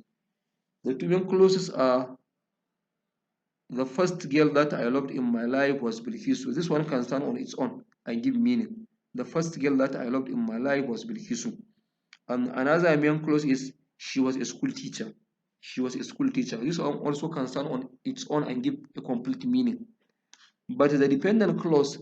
The 2 main clauses are, the first girl that I loved in my life was Bilkisu. This one can stand on its own and give meaning. The first girl that I loved in my life was Bilkisu. And another main clause is, she was a school teacher. She was a school teacher. This one also can stand on its own and give a complete meaning. But the dependent clause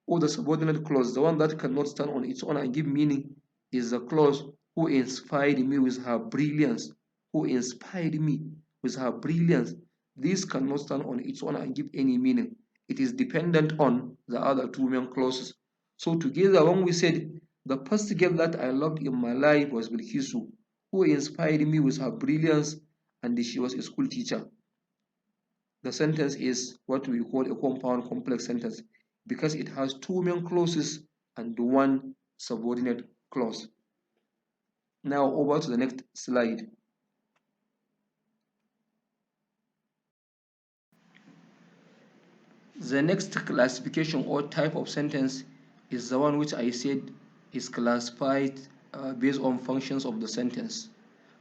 or the subordinate clause, the one that cannot stand on its own and give meaning, is the clause, who inspired me with her brilliance. Who inspired me with her brilliance. This cannot stand on its own and give any meaning. It is dependent on the other 2 main clauses. So together, when we said, the first girl that I loved in my life was Bilkisu, who inspired me with her brilliance, and she was a school teacher. The sentence is what we call a compound complex sentence, because it has 2 main clauses and 1 subordinate clause. Now over to the next slide. The next classification or type of sentence is the one which I said is classified based on functions of the sentence.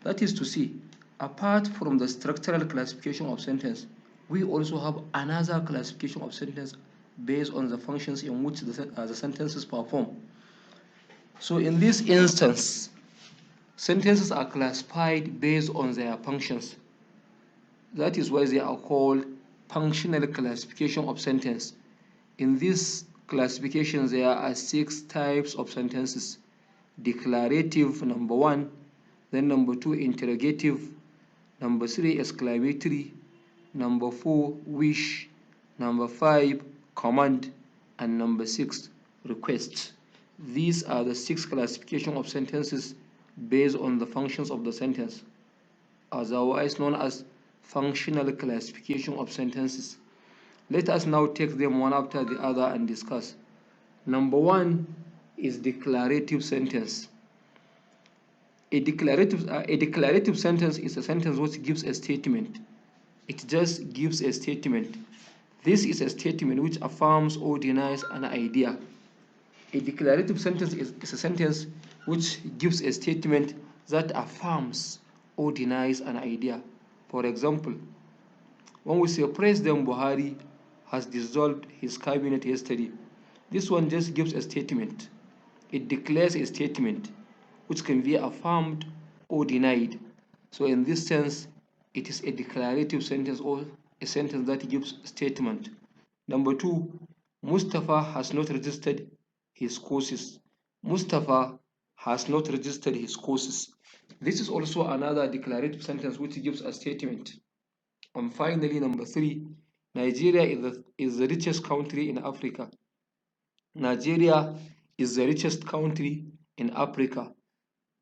That is to say, apart from the structural classification of sentence, we also have another classification of sentence based on the functions in which the sentences perform. So in this instance, sentences are classified based on their functions. That is why they are called functional classification of sentence. In this classification, there are 6 types of sentences. Declarative, number 1, then number 2, interrogative, number 3, exclamatory, number 4, wish, number 5, command, and number 6, request. These are the 6 classification of sentences based on the functions of the sentence, otherwise known as functional classification of sentences. Let us now take them one after the other and discuss. Number 1 is declarative sentence. A declarative sentence is a sentence which gives a statement. It just gives a statement. This is a statement which affirms or denies an idea. A declarative sentence is a sentence which gives a statement that affirms or denies an idea. For example, when we say President Buhari has dissolved his cabinet yesterday, this one just gives a statement. It declares a statement which can be affirmed or denied. So in this sense, it is a declarative sentence or a sentence that gives statement. Number 2, Mustafa has not registered his courses. Mustafa has not registered his courses. This is also another declarative sentence which gives a statement. And finally, number 3, Nigeria is the richest country in Africa. Nigeria is the richest country in Africa.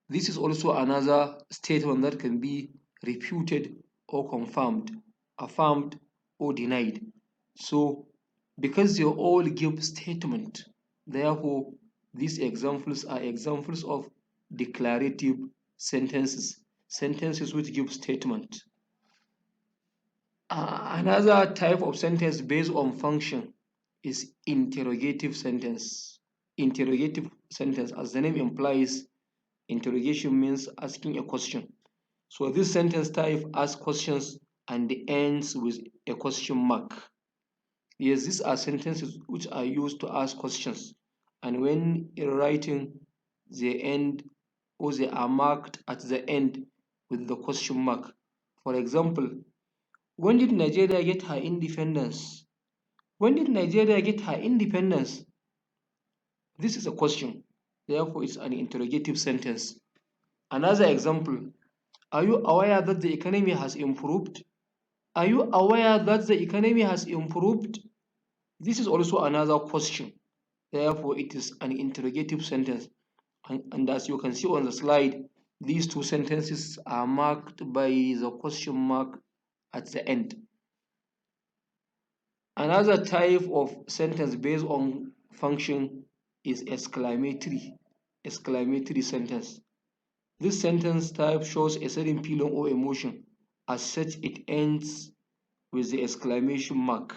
This is also another statement that can be refuted or confirmed, affirmed or denied. So, because they all give statement, therefore, these examples are examples of declarative sentences, sentences which give statement. Another type of sentence based on function is interrogative sentence. Interrogative sentence, as the name implies, interrogation means asking a question. So this sentence type asks questions and ends with a question mark. Yes, these are sentences which are used to ask questions, and when in writing, they end or they are marked at the end with the question mark. For example, when did Nigeria get her independence? When did Nigeria get her independence? This is a question. Therefore, it's an interrogative sentence. Another example, Are you aware that the economy has improved? Are you aware that the economy has improved? This is also another question. Therefore, it is an interrogative sentence. And as you can see on the slide, these two sentences are marked by the question mark at the end. Another type of sentence based on function is exclamatory sentence. This sentence type shows a certain feeling or emotion. As such, it ends with the exclamation mark.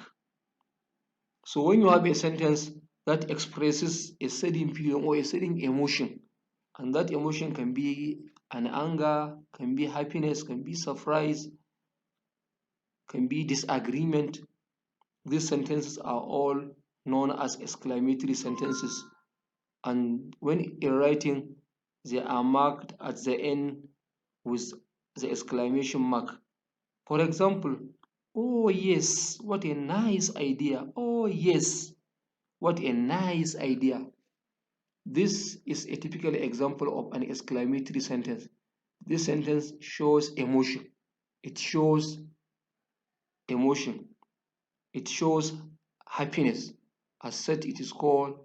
So when you have a sentence that expresses a certain feeling or a certain emotion, and that emotion can be an anger, can be happiness, can be surprise, can be disagreement, these sentences are all known as exclamatory sentences. And when in writing, they are marked at the end with the exclamation mark. For example, oh yes, what a nice idea. Oh yes, what a nice idea. This is a typical example of an exclamatory sentence. This sentence shows emotion. It shows emotion. It shows happiness. As such, it is called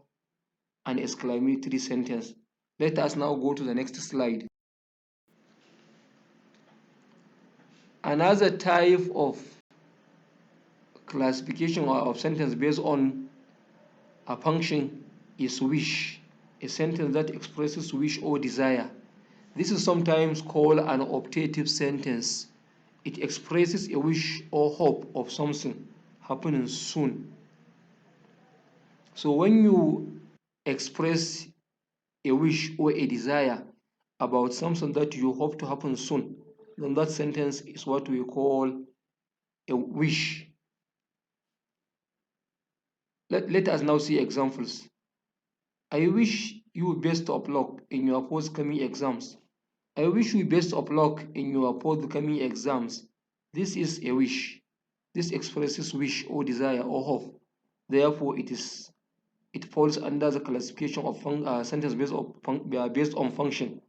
an exclamatory sentence. Let us now go to the next slide. Another type of classification of sentence based on a function is wish, a sentence that expresses wish or desire. This is sometimes called an optative sentence. It expresses a wish or hope of something happening soon. So when you express a wish or a desire about something that you hope to happen soon, then that sentence is what we call a wish. Let us now see examples. I wish you best of luck in your forthcoming exams. I wish you best of luck in your forthcoming exams. This is a wish. This expresses wish or desire or hope. Therefore, it falls under the classification of sentence based on function.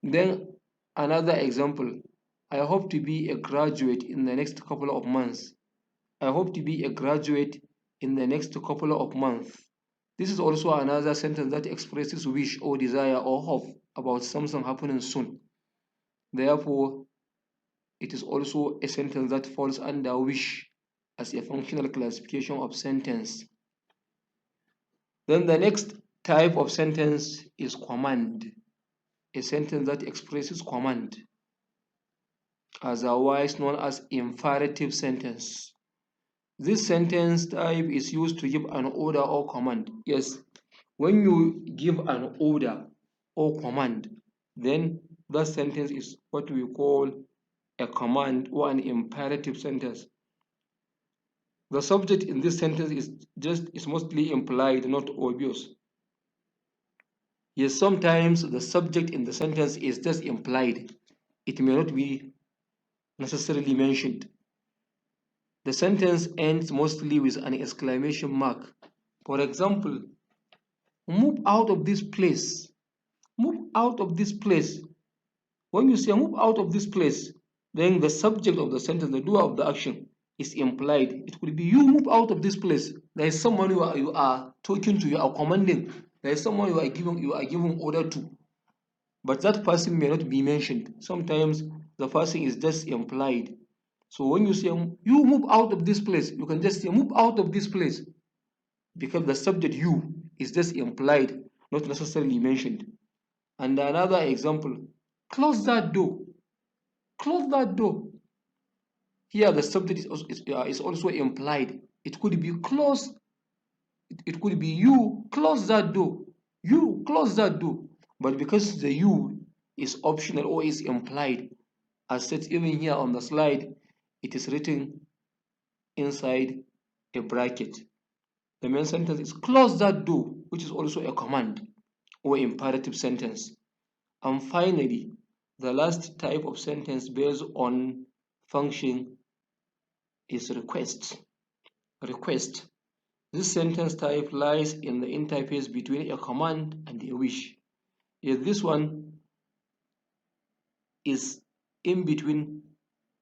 Then another example. I hope to be a graduate in the next couple of months. I hope to be a graduate in the next couple of months. This is also another sentence that expresses wish or desire or hope about something happening soon. Therefore, it is also a sentence that falls under wish as a functional classification of sentence. Then the next type of sentence is command, a sentence that expresses command, otherwise known as imperative sentence. This sentence type is used to give an order or command. Yes, when you give an order or command, then that sentence is what we call a command or an imperative sentence. The subject in this sentence is mostly implied, not obvious. Yes, sometimes the subject in the sentence is just implied. It may not be necessarily mentioned. The sentence ends mostly with an exclamation mark. For example, move out of this place. Move out of this place. When you say move out of this place, then the subject of the sentence, the doer of the action, is implied. It could be you move out of this place. There is someone you are talking to, you are commanding. There is someone you are giving order to. But that person may not be mentioned. Sometimes the person is just implied. So when you say you move out of this place, you can just say move out of this place, because the subject you is just implied, not necessarily mentioned. And another example, close that door. Close that door. Here the subject is also implied. It could be close. It could be you close that door. You close that door. But because the you is optional or is implied, as said even here on the slide, it is written inside a bracket. The main sentence is close that door, which is also a command or imperative sentence. And finally, the last type of sentence based on function is request. Request. This sentence type lies in the interface between a command and a wish. Yes, this one is in between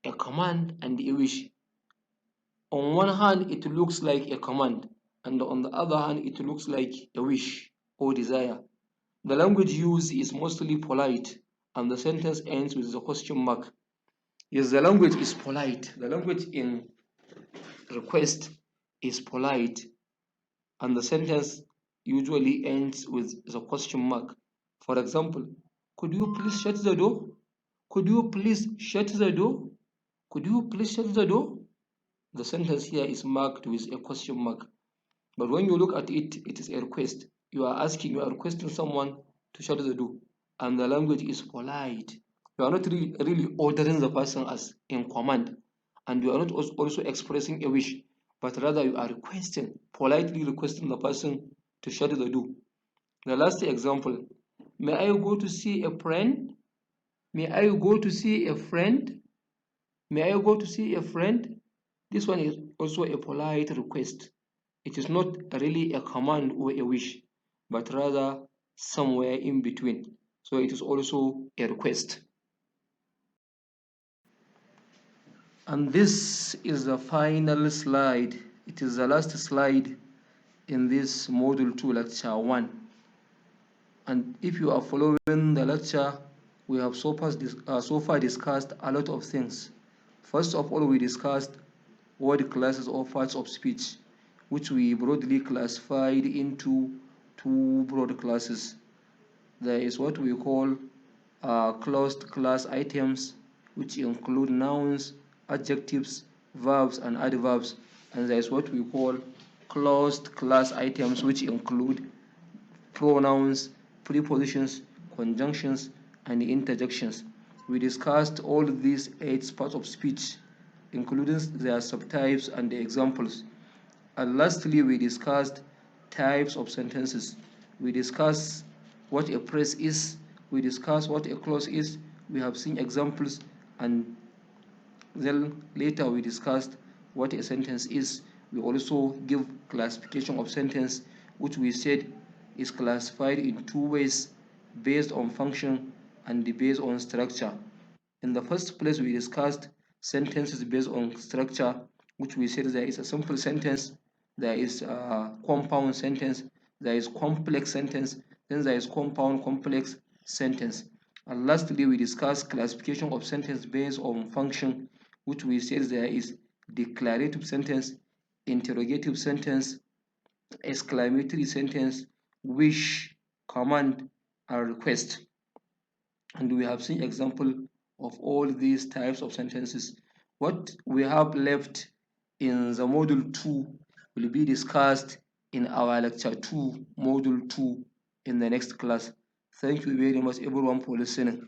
a command and a wish. On one hand, it looks like a command, and on the other hand, it looks like a wish or desire. The language used is mostly polite, and the sentence ends with the question mark. Yes, the language is polite. The language in request is polite, and the sentence usually ends with the question mark. For example, could you please shut the door? Could you please shut the door? Could you please shut the door? The sentence here is marked with a question mark. But when you look at it, it is a request. You are requesting someone to shut the door. And the language is polite. You are not really ordering the person as in command. And you are not also expressing a wish, but rather you are politely requesting the person to shut the door. The last example, may I go to see a friend? May I go to see a friend? May I go to see a friend? This one is also a polite request. It is not really a command or a wish, but rather somewhere in between. So it is also a request. And this is the final slide. It is the last slide in this module 2 lecture 1. And if you are following the lecture, we have so far discussed a lot of things. First of all, we discussed word classes or parts of speech, which we broadly classified into two broad classes. There is what we call closed class items, which include nouns, adjectives, verbs, and adverbs. And there is what we call closed class items, which include pronouns, prepositions, conjunctions, and interjections. We discussed all these 8 parts of speech, including their subtypes and the examples. And lastly, we discussed types of sentences. We discussed what a phrase is. We discussed what a clause is. We have seen examples, and then later we discussed what a sentence is. We also give classification of sentence, which we said is classified in 2 ways, based on function and based on structure. In the first place, we discussed sentences based on structure, which we said there is a simple sentence, there is a compound sentence, there is complex sentence, then there is compound complex sentence. And lastly, we discussed classification of sentence based on function, which we said there is declarative sentence, interrogative sentence, exclamatory sentence, wish, command, and request. And we have seen example of all these types of sentences. What we have left in the module 2 will be discussed in our lecture 2, module 2, in the next class. Thank you very much everyone for listening.